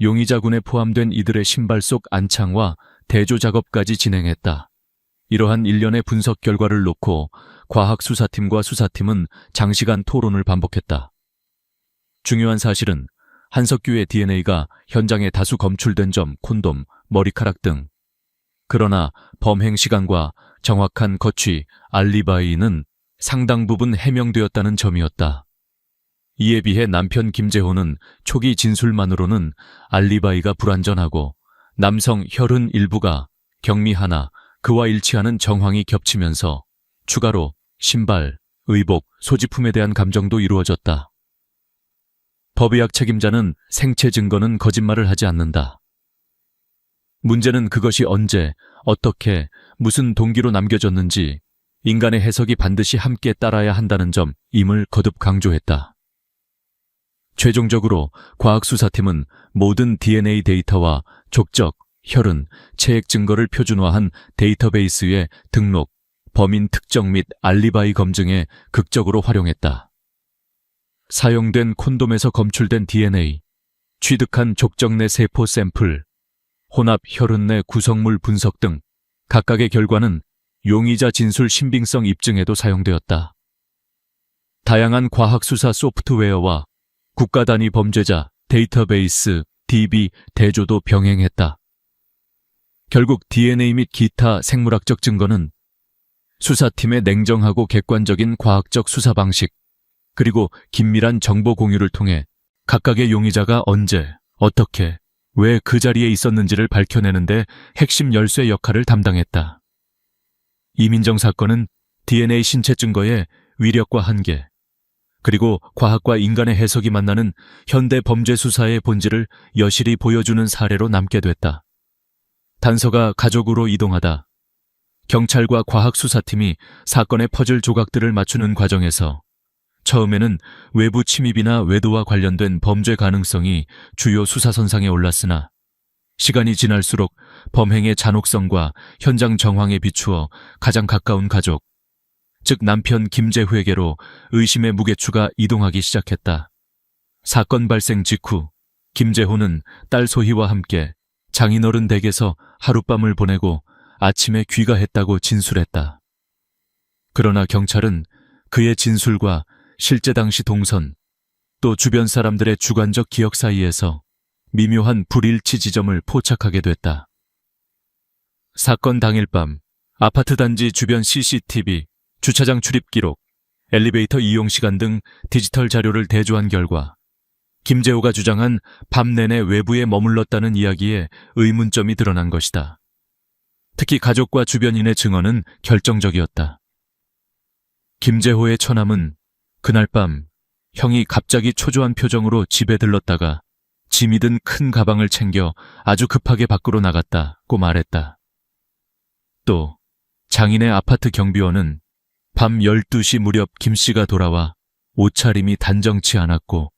용의자군에 포함된 이들의 신발 속 안창과 대조 작업까지 진행했다. 이러한 일련의 분석 결과를 놓고 과학수사팀과 수사팀은 장시간 토론을 반복했다. 중요한 사실은 한석규의 DNA가 현장에 다수 검출된 점, 콘돔, 머리카락 등. 그러나 범행 시간과 정확한 거취, 알리바이는 상당 부분 해명되었다는 점이었다. 이에 비해 남편 김재호는 초기 진술만으로는 알리바이가 불완전하고 남성 혈흔 일부가 경미 하나 그와 일치하는 정황이 겹치면서 추가로 신발, 의복, 소지품에 대한 감정도 이루어졌다. 법의학 책임자는 생체 증거는 거짓말을 하지 않는다. 문제는 그것이 언제, 어떻게, 무슨 동기로 남겨졌는지 인간의 해석이 반드시 함께 따라야 한다는 점임을 거듭 강조했다. 최종적으로 과학수사팀은 모든 DNA 데이터와 족적, 혈흔, 체액 증거를 표준화한 데이터베이스의 등록, 범인 특정 및 알리바이 검증에 극적으로 활용했다. 사용된 콘돔에서 검출된 DNA, 취득한 족적 내 세포 샘플, 혼합 혈흔 내 구성물 분석 등 각각의 결과는 용의자 진술 신빙성 입증에도 사용되었다. 다양한 과학수사 소프트웨어와 국가 단위 범죄자 데이터베이스 DB 대조도 병행했다. 결국 DNA 및 기타 생물학적 증거는 수사팀의 냉정하고 객관적인 과학적 수사 방식 그리고 긴밀한 정보 공유를 통해 각각의 용의자가 언제, 어떻게, 왜 그 자리에 있었는지를 밝혀내는 데 핵심 열쇠 역할을 담당했다. 이민정 사건은 DNA 신체 증거의 위력과 한계, 그리고 과학과 인간의 해석이 만나는 현대 범죄 수사의 본질을 여실히 보여주는 사례로 남게 됐다. 단서가 가족으로 이동하다. 경찰과 과학수사팀이 사건의 퍼즐 조각들을 맞추는 과정에서 처음에는 외부 침입이나 외도와 관련된 범죄 가능성이 주요 수사선상에 올랐으나 시간이 지날수록 범행의 잔혹성과 현장 정황에 비추어 가장 가까운 가족, 즉 남편 김재호에게로 의심의 무게추가 이동하기 시작했다. 사건 발생 직후 김재호는 딸 소희와 함께 장인어른 댁에서 하룻밤을 보내고 아침에 귀가했다고 진술했다. 그러나 경찰은 그의 진술과 실제 당시 동선, 또 주변 사람들의 주관적 기억 사이에서 미묘한 불일치 지점을 포착하게 됐다. 사건 당일 밤 아파트 단지 주변 CCTV, 주차장 출입 기록, 엘리베이터 이용 시간 등 디지털 자료를 대조한 결과 김재호가 주장한 밤 내내 외부에 머물렀다는 이야기에 의문점이 드러난 것이다. 특히 가족과 주변인의 증언은 결정적이었다. 김재호의 처남은 그날 밤 형이 갑자기 초조한 표정으로 집에 들렀다가 짐이 든 큰 가방을 챙겨 아주 급하게 밖으로 나갔다고 말했다. 또 장인의 아파트 경비원은 밤 12시 무렵 김씨가 돌아와 옷차림이 단정치 않았고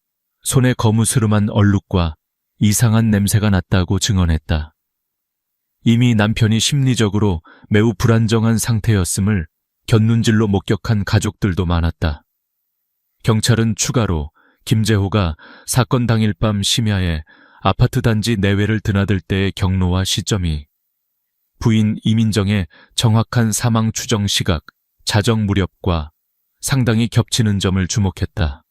손에 거무스름한 얼룩과 이상한 냄새가 났다고 증언했다. 이미 남편이 심리적으로 매우 불안정한 상태였음을 곁눈질로 목격한 가족들도 많았다. 경찰은 추가로 김재호가 사건 당일 밤 심야에 아파트 단지 내외를 드나들 때의 경로와 시점이 부인 이민정의 정확한 사망 추정 시각, 자정 무렵과 상당히 겹치는 점을 주목했다.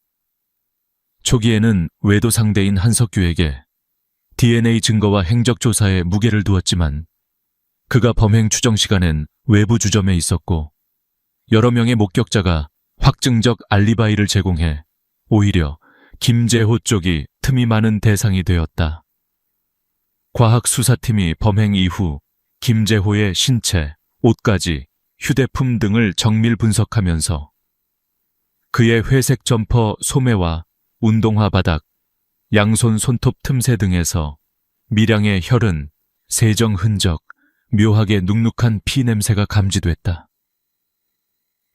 초기에는 외도 상대인 한석규에게 DNA 증거와 행적 조사에 무게를 두었지만 그가 범행 추정 시간엔 외부 주점에 있었고 여러 명의 목격자가 확증적 알리바이를 제공해 오히려 김재호 쪽이 틈이 많은 대상이 되었다. 과학수사팀이 범행 이후 김재호의 신체, 옷까지, 휴대품 등을 정밀 분석하면서 그의 회색 점퍼 소매와 운동화 바닥, 양손 손톱 틈새 등에서 미량의 혈흔, 세정 흔적, 묘하게 눅눅한 피 냄새가 감지됐다.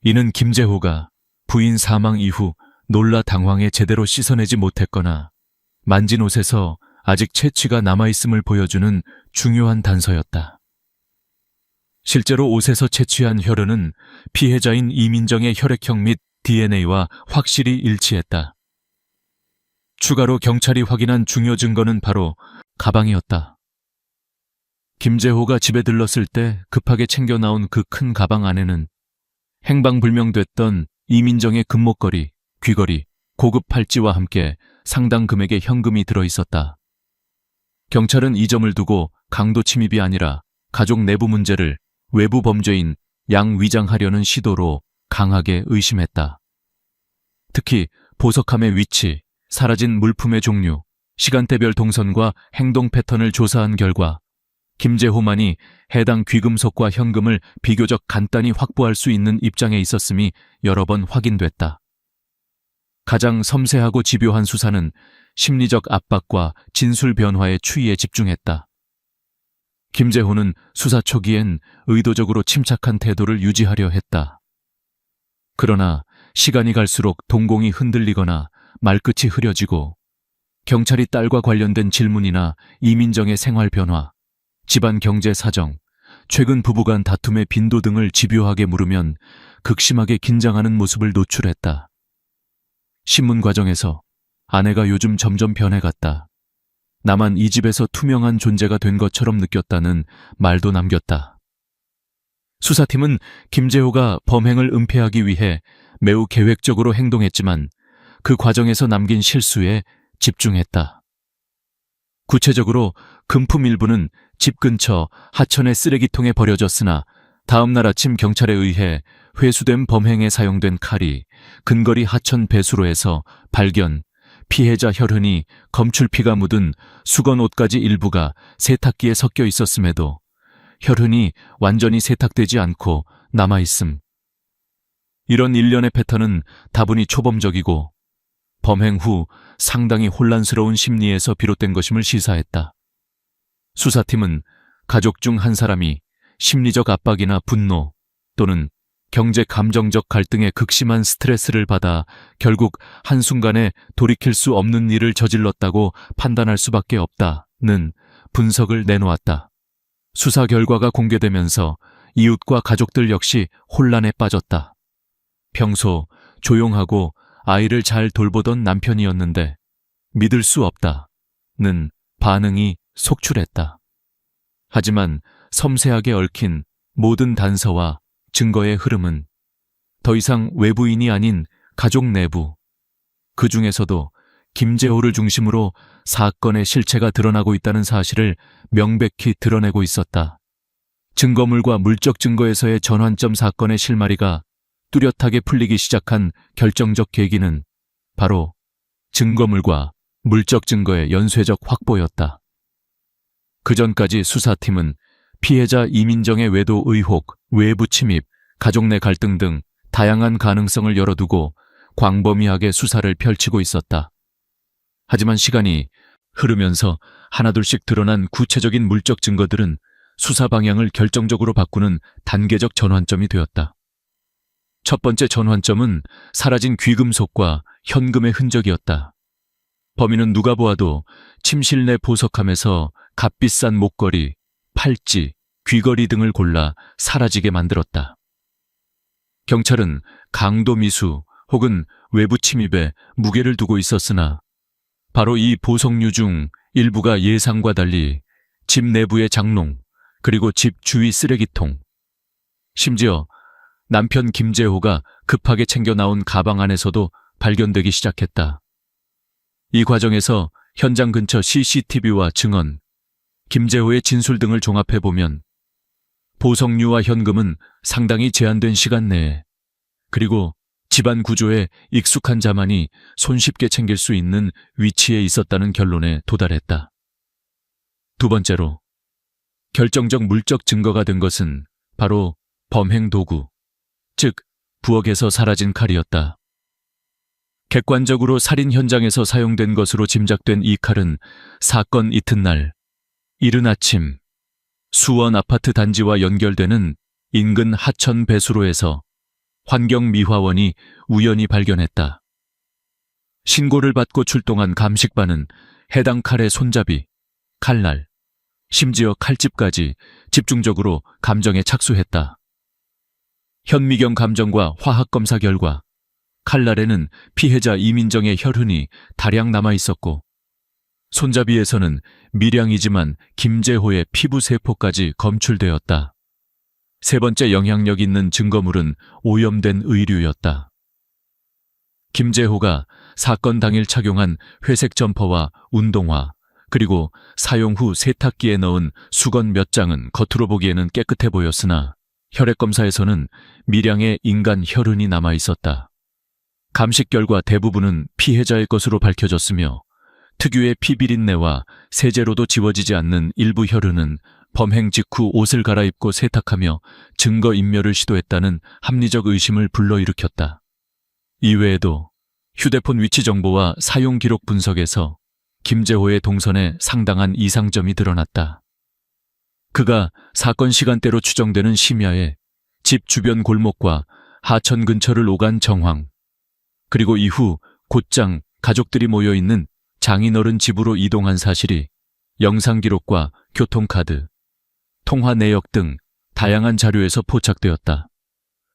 이는 김재호가 부인 사망 이후 놀라 당황해 제대로 씻어내지 못했거나 만진 옷에서 아직 채취가 남아있음을 보여주는 중요한 단서였다. 실제로 옷에서 채취한 혈흔은 피해자인 이민정의 혈액형 및 DNA와 확실히 일치했다. 추가로 경찰이 확인한 중요 증거는 바로 가방이었다. 김재호가 집에 들렀을 때 급하게 챙겨 나온 그 큰 가방 안에는 행방불명됐던 이민정의 금목걸이, 귀걸이, 고급 팔찌와 함께 상당 금액의 현금이 들어있었다. 경찰은 이 점을 두고 강도 침입이 아니라 가족 내부 문제를 외부 범죄인 양위장하려는 시도로 강하게 의심했다. 특히 보석함의 위치, 사라진 물품의 종류, 시간대별 동선과 행동 패턴을 조사한 결과 김재호만이 해당 귀금속과 현금을 비교적 간단히 확보할 수 있는 입장에 있었음이 여러 번 확인됐다. 가장 섬세하고 집요한 수사는 심리적 압박과 진술 변화의 추이에 집중했다. 김재호는 수사 초기엔 의도적으로 침착한 태도를 유지하려 했다. 그러나 시간이 갈수록 동공이 흔들리거나 말끝이 흐려지고 경찰이 딸과 관련된 질문이나 이민정의 생활 변화, 집안 경제 사정, 최근 부부간 다툼의 빈도 등을 집요하게 물으면 극심하게 긴장하는 모습을 노출했다. 신문 과정에서 아내가 요즘 점점 변해갔다. 나만 이 집에서 투명한 존재가 된 것처럼 느꼈다는 말도 남겼다. 수사팀은 김재호가 범행을 은폐하기 위해 매우 계획적으로 행동했지만 그 과정에서 남긴 실수에 집중했다. 구체적으로 금품 일부는 집 근처 하천의 쓰레기통에 버려졌으나 다음 날 아침 경찰에 의해 회수된 범행에 사용된 칼이 근거리 하천 배수로에서 발견, 피해자 혈흔이 검출피가 묻은 수건 옷가지 일부가 세탁기에 섞여 있었음에도 혈흔이 완전히 세탁되지 않고 남아있음. 이런 일련의 패턴은 다분히 초범적이고 범행 후 상당히 혼란스러운 심리에서 비롯된 것임을 시사했다. 수사팀은 가족 중 한 사람이 심리적 압박이나 분노 또는 경제 감정적 갈등의 극심한 스트레스를 받아 결국 한순간에 돌이킬 수 없는 일을 저질렀다고 판단할 수밖에 없다는 분석을 내놓았다. 수사 결과가 공개되면서 이웃과 가족들 역시 혼란에 빠졌다. 평소 조용하고 아이를 잘 돌보던 남편이었는데 믿을 수 없다는 반응이 속출했다. 하지만 섬세하게 얽힌 모든 단서와 증거의 흐름은 더 이상 외부인이 아닌 가족 내부, 그 중에서도 김재호를 중심으로 사건의 실체가 드러나고 있다는 사실을 명백히 드러내고 있었다. 증거물과 물적 증거에서의 전환점 사건의 실마리가 뚜렷하게 풀리기 시작한 결정적 계기는 바로 증거물과 물적 증거의 연쇄적 확보였다. 그전까지 수사팀은 피해자 이민정의 외도 의혹, 외부 침입, 가족 내 갈등 등 다양한 가능성을 열어두고 광범위하게 수사를 펼치고 있었다. 하지만 시간이 흐르면서 하나둘씩 드러난 구체적인 물적 증거들은 수사 방향을 결정적으로 바꾸는 단계적 전환점이 되었다. 첫 번째 전환점은 사라진 귀금속과 현금의 흔적이었다. 범인은 누가 보아도 침실 내 보석함에서 값비싼 목걸이, 팔찌, 귀걸이 등을 골라 사라지게 만들었다. 경찰은 강도 미수 혹은 외부 침입에 무게를 두고 있었으나 바로 이 보석류 중 일부가 예상과 달리 집 내부의 장롱, 그리고 집 주위 쓰레기통, 심지어 남편 김재호가 급하게 챙겨 나온 가방 안에서도 발견되기 시작했다. 이 과정에서 현장 근처 CCTV와 증언, 김재호의 진술 등을 종합해보면 보석류와 현금은 상당히 제한된 시간 내에, 그리고 집안 구조에 익숙한 자만이 손쉽게 챙길 수 있는 위치에 있었다는 결론에 도달했다. 두 번째로, 결정적 물적 증거가 된 것은 바로 범행 도구, 즉 부엌에서 사라진 칼이었다. 객관적으로 살인 현장에서 사용된 것으로 짐작된 이 칼은 사건 이튿날, 이른 아침, 수원 아파트 단지와 연결되는 인근 하천 배수로에서 환경미화원이 우연히 발견했다. 신고를 받고 출동한 감식반은 해당 칼의 손잡이, 칼날, 심지어 칼집까지 집중적으로 감정에 착수했다. 현미경 감정과 화학검사 결과 칼날에는 피해자 이민정의 혈흔이 다량 남아있었고 손잡이에서는 미량이지만 김재호의 피부세포까지 검출되었다. 세 번째 영향력 있는 증거물은 오염된 의류였다. 김재호가 사건 당일 착용한 회색 점퍼와 운동화, 그리고 사용 후 세탁기에 넣은 수건 몇 장은 겉으로 보기에는 깨끗해 보였으나 혈액검사에서는 미량의 인간 혈흔이 남아있었다. 감식 결과 대부분은 피해자의 것으로 밝혀졌으며 특유의 피비린내와 세제로도 지워지지 않는 일부 혈흔은 범행 직후 옷을 갈아입고 세탁하며 증거인멸을 시도했다는 합리적 의심을 불러일으켰다. 이외에도 휴대폰 위치 정보와 사용 기록 분석에서 김재호의 동선에 상당한 이상점이 드러났다. 그가 사건 시간대로 추정되는 심야에 집 주변 골목과 하천 근처를 오간 정황, 그리고 이후 곧장 가족들이 모여있는 장인어른 집으로 이동한 사실이 영상 기록과 교통카드, 통화 내역 등 다양한 자료에서 포착되었다.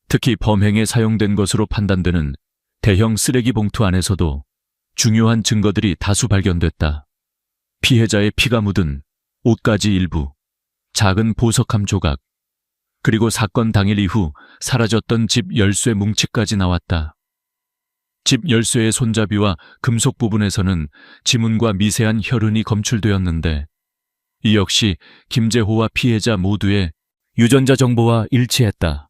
특히 범행에 사용된 것으로 판단되는 대형 쓰레기 봉투 안에서도 중요한 증거들이 다수 발견됐다. 피해자의 피가 묻은 옷가지 일부, 작은 보석함 조각, 그리고 사건 당일 이후 사라졌던 집 열쇠 뭉치까지 나왔다. 집 열쇠의 손잡이와 금속 부분에서는 지문과 미세한 혈흔이 검출되었는데 이 역시 김재호와 피해자 모두의 유전자 정보와 일치했다.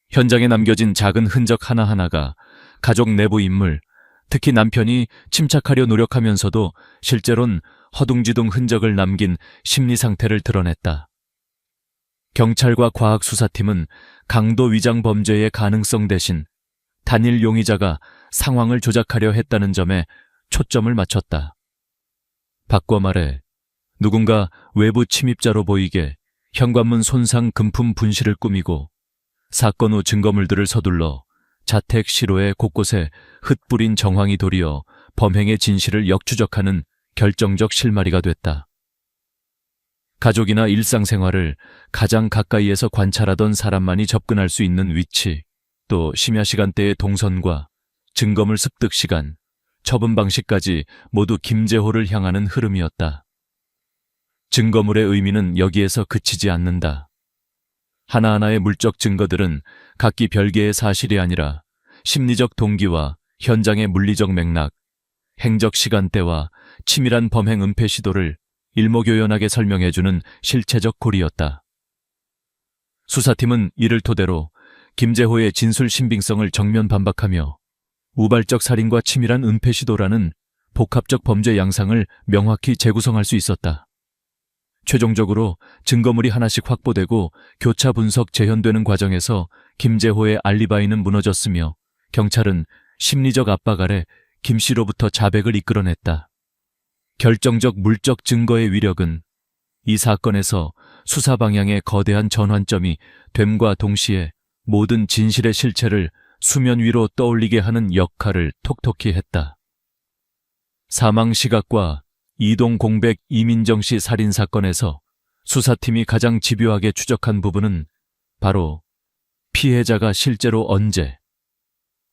현장에 남겨진 작은 흔적 하나하나가 가족 내부 인물, 특히 남편이 침착하려 노력하면서도 실제론 허둥지둥 흔적을 남긴 심리 상태를 드러냈다. 경찰과 과학수사팀은 강도 위장 범죄의 가능성 대신 단일 용의자가 상황을 조작하려 했다는 점에 초점을 맞췄다. 바꿔 말해 누군가 외부 침입자로 보이게 현관문 손상 금품 분실을 꾸미고 사건 후 증거물들을 서둘러 자택 시로에 곳곳에 흩뿌린 정황이 도리어 범행의 진실을 역추적하는 결정적 실마리가 됐다. 가족이나 일상생활을 가장 가까이에서 관찰하던 사람만이 접근할 수 있는 위치, 또 심야 시간대의 동선과 증거물 습득 시간, 처분 방식까지 모두 김재호를 향하는 흐름이었다. 증거물의 의미는 여기에서 그치지 않는다. 하나하나의 물적 증거들은 각기 별개의 사실이 아니라 심리적 동기와 현장의 물리적 맥락, 행적 시간대와 치밀한 범행 은폐 시도를 일목요연하게 설명해주는 실체적 고리였다. 수사팀은 이를 토대로 김재호의 진술 신빙성을 정면 반박하며 우발적 살인과 치밀한 은폐 시도라는 복합적 범죄 양상을 명확히 재구성할 수 있었다. 최종적으로 증거물이 하나씩 확보되고 교차 분석 재현되는 과정에서 김재호의 알리바이는 무너졌으며 경찰은 심리적 압박 아래 김 씨로부터 자백을 이끌어냈다. 결정적 물적 증거의 위력은 이 사건에서 수사 방향의 거대한 전환점이 됨과 동시에 모든 진실의 실체를 수면 위로 떠올리게 하는 역할을 톡톡히 했다. 사망 시각과 이동 공백 이민정 씨 살인 사건에서 수사팀이 가장 집요하게 추적한 부분은 바로 피해자가 실제로 언제,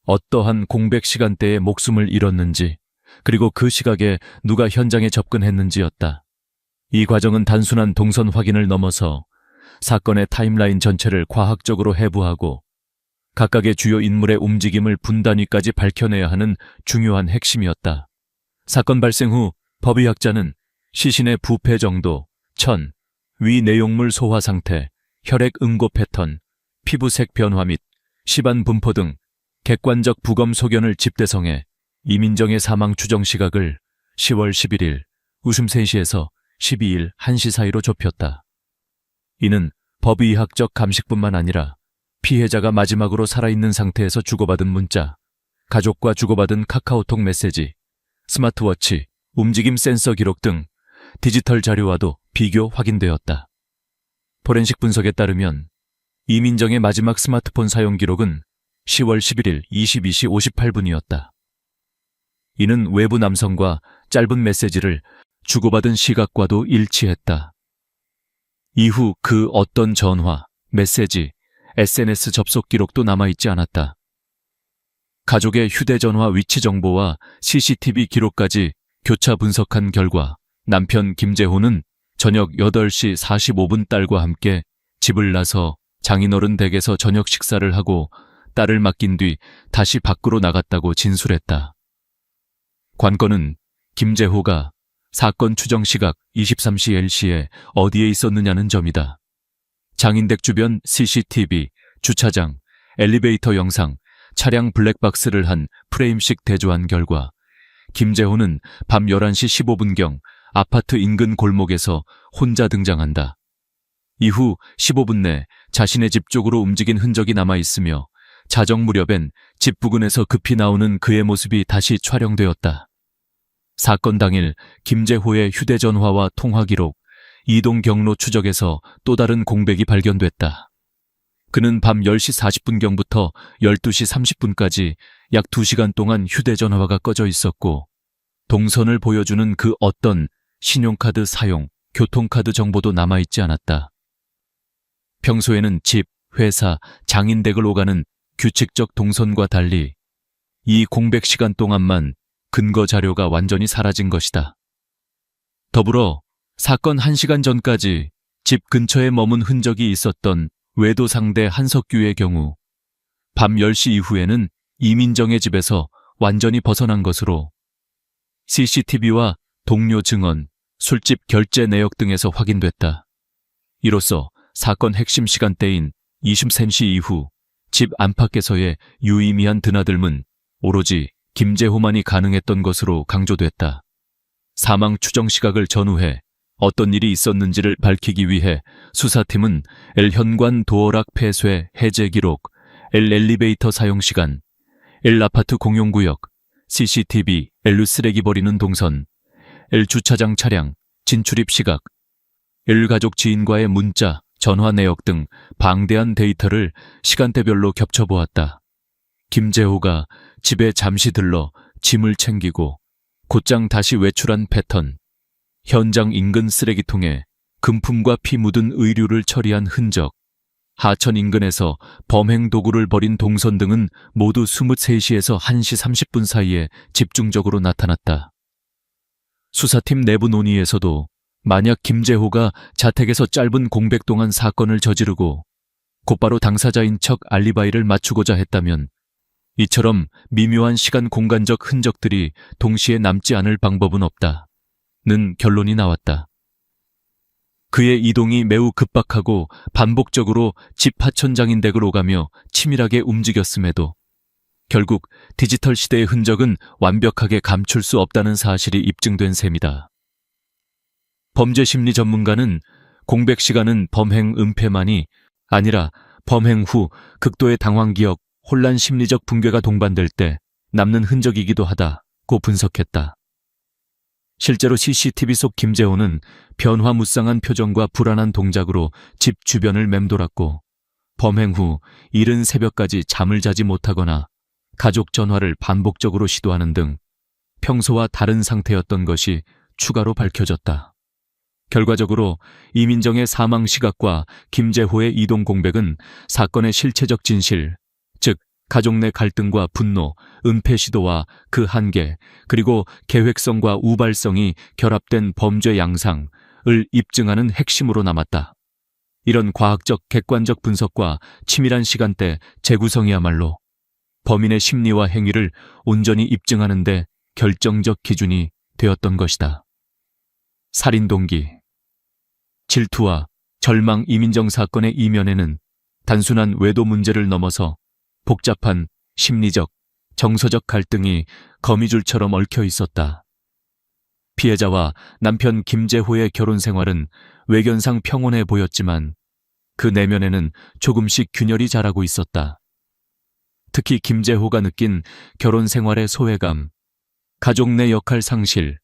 어떠한 공백 시간대에 목숨을 잃었는지, 그리고 그 시각에 누가 현장에 접근했는지였다. 이 과정은 단순한 동선 확인을 넘어서 사건의 타임라인 전체를 과학적으로 해부하고 각각의 주요 인물의 움직임을 분단위까지 밝혀내야 하는 중요한 핵심이었다. 사건 발생 후 법의학자는 시신의 부패 정도, 천, 위 내용물 소화 상태, 혈액 응고 패턴, 피부색 변화 및 시반 분포 등 객관적 부검 소견을 집대성해 이민정의 사망 추정 시각을 10월 11일 웃음 3시에서 12일 1시 사이로 좁혔다. 이는 법의학적 감식뿐만 아니라 피해자가 마지막으로 살아있는 상태에서 주고받은 문자, 가족과 주고받은 카카오톡 메시지, 스마트워치, 움직임 센서 기록 등 디지털 자료와도 비교 확인되었다. 포렌식 분석에 따르면 이민정의 마지막 스마트폰 사용 기록은 10월 11일 22시 58분이었다. 이는 외부 남성과 짧은 메시지를 주고받은 시각과도 일치했다. 이후 그 어떤 전화, 메시지, SNS 접속 기록도 남아있지 않았다. 가족의 휴대전화 위치 정보와 CCTV 기록까지 교차 분석한 결과 남편 김재호는 저녁 8시 45분 딸과 함께 집을 나서 장인어른 댁에서 저녁 식사를 하고 딸을 맡긴 뒤 다시 밖으로 나갔다고 진술했다. 관건은 김재호가 사건 추정 시각 23시 L시에 어디에 있었느냐는 점이다. 장인댁 주변 CCTV, 주차장, 엘리베이터 영상, 차량 블랙박스를 한 프레임식 대조한 결과 김재호는 밤 11시 15분경 아파트 인근 골목에서 혼자 등장한다. 이후 15분 내 자신의 집 쪽으로 움직인 흔적이 남아있으며 자정 무렵엔 집 부근에서 급히 나오는 그의 모습이 다시 촬영되었다. 사건 당일 김재호의 휴대전화와 통화기록, 이동 경로 추적에서 또 다른 공백이 발견됐다. 그는 밤 10시 40분경부터 12시 30분까지 약 2시간 동안 휴대전화가 꺼져 있었고 동선을 보여주는 그 어떤 신용카드 사용, 교통카드 정보도 남아있지 않았다. 평소에는 집, 회사, 장인댁을 오가는 규칙적 동선과 달리 이 공백 시간 동안만 근거 자료가 완전히 사라진 것이다. 더불어 사건 1시간 전까지 집 근처에 머문 흔적이 있었던 외도 상대 한석규의 경우 밤 10시 이후에는 이민정의 집에서 완전히 벗어난 것으로 CCTV와 동료 증언, 술집 결제 내역 등에서 확인됐다. 이로써 사건 핵심 시간대인 23시 이후 집 안팎에서의 유의미한 드나들문 오로지 김재호만이 가능했던 것으로 강조됐다. 사망 추정 시각을 전후해 어떤 일이 있었는지를 밝히기 위해 수사팀은 L 현관 도어락 폐쇄 해제 기록, L 엘리베이터 사용 시간, L 아파트 공용구역, CCTV, L 쓰레기 버리는 동선, L 주차장 차량, 진출입 시각, L 가족 지인과의 문자, 전화 내역 등 방대한 데이터를 시간대별로 겹쳐보았다. 김재호가 집에 잠시 들러 짐을 챙기고 곧장 다시 외출한 패턴, 현장 인근 쓰레기통에 금품과 피 묻은 의류를 처리한 흔적, 하천 인근에서 범행 도구를 버린 동선 등은 모두 23시에서 1시 30분 사이에 집중적으로 나타났다. 수사팀 내부 논의에서도 만약 김재호가 자택에서 짧은 공백 동안 사건을 저지르고 곧바로 당사자인 척 알리바이를 맞추고자 했다면 이처럼 미묘한 시간 공간적 흔적들이 동시에 남지 않을 방법은 없다. 는 결론이 나왔다. 그의 이동이 매우 급박하고 반복적으로 집 하천장인 댁을 오가며 치밀하게 움직였음에도 결국 디지털 시대의 흔적은 완벽하게 감출 수 없다는 사실이 입증된 셈이다. 범죄 심리 전문가는 공백 시간은 범행 은폐만이 아니라 범행 후 극도의 당황 기억, 혼란 심리적 붕괴가 동반될 때 남는 흔적이기도 하다고 분석했다. 실제로 CCTV 속 김재호는 변화무쌍한 표정과 불안한 동작으로 집 주변을 맴돌았고 범행 후 이른 새벽까지 잠을 자지 못하거나 가족 전화를 반복적으로 시도하는 등 평소와 다른 상태였던 것이 추가로 밝혀졌다. 결과적으로 이민정의 사망 시각과 김재호의 이동 공백은 사건의 실체적 진실, 즉 가족 내 갈등과 분노, 은폐 시도와 그 한계, 그리고 계획성과 우발성이 결합된 범죄 양상을 입증하는 핵심으로 남았다. 이런 과학적 객관적 분석과 치밀한 시간대 재구성이야말로 범인의 심리와 행위를 온전히 입증하는 데 결정적 기준이 되었던 것이다. 살인 동기, 질투와 절망 이민정 사건의 이면에는 단순한 외도 문제를 넘어서 복잡한 심리적, 정서적 갈등이 거미줄처럼 얽혀 있었다. 피해자와 남편 김재호의 결혼 생활은 외견상 평온해 보였지만 그 내면에는 조금씩 균열이 자라고 있었다. 특히 김재호가 느낀 결혼 생활의 소외감, 가족 내 역할 상실,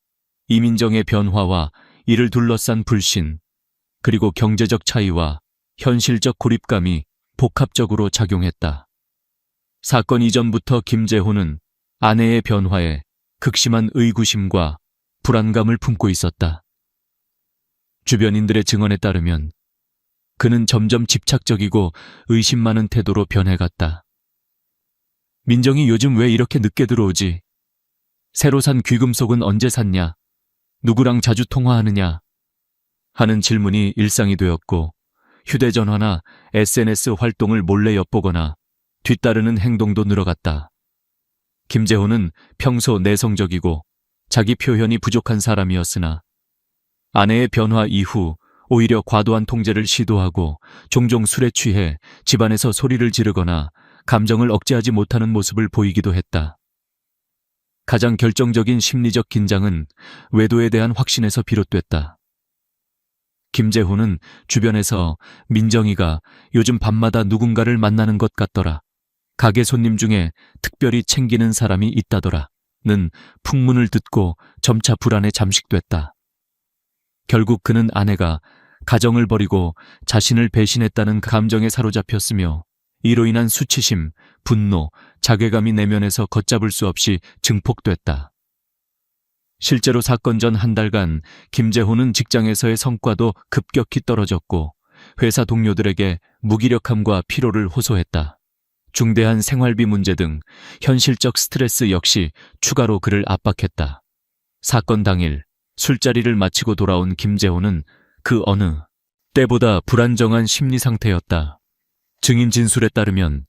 이민정의 변화와 이를 둘러싼 불신, 그리고 경제적 차이와 현실적 고립감이 복합적으로 작용했다. 사건 이전부터 김재호는 아내의 변화에 극심한 의구심과 불안감을 품고 있었다. 주변인들의 증언에 따르면 그는 점점 집착적이고 의심 많은 태도로 변해갔다. 민정이 요즘 왜 이렇게 늦게 들어오지? 새로 산 귀금속은 언제 샀냐? 누구랑 자주 통화하느냐? 하는 질문이 일상이 되었고 휴대전화나 SNS 활동을 몰래 엿보거나 뒤따르는 행동도 늘어갔다. 김재호는 평소 내성적이고 자기 표현이 부족한 사람이었으나 아내의 변화 이후 오히려 과도한 통제를 시도하고 종종 술에 취해 집안에서 소리를 지르거나 감정을 억제하지 못하는 모습을 보이기도 했다. 가장 결정적인 심리적 긴장은 외도에 대한 확신에서 비롯됐다. 김재호는 주변에서 민정이가 요즘 밤마다 누군가를 만나는 것 같더라, 가게 손님 중에 특별히 챙기는 사람이 있다더라 는 풍문을 듣고 점차 불안에 잠식됐다. 결국 그는 아내가 가정을 버리고 자신을 배신했다는 감정에 사로잡혔으며 이로 인한 수치심, 분노, 자괴감이 내면에서 걷잡을 수 없이 증폭됐다. 실제로 사건 전 한 달간 김재호는 직장에서의 성과도 급격히 떨어졌고 회사 동료들에게 무기력함과 피로를 호소했다. 중대한 생활비 문제 등 현실적 스트레스 역시 추가로 그를 압박했다. 사건 당일 술자리를 마치고 돌아온 김재호는 그 어느 때보다 불안정한 심리 상태였다. 증인 진술에 따르면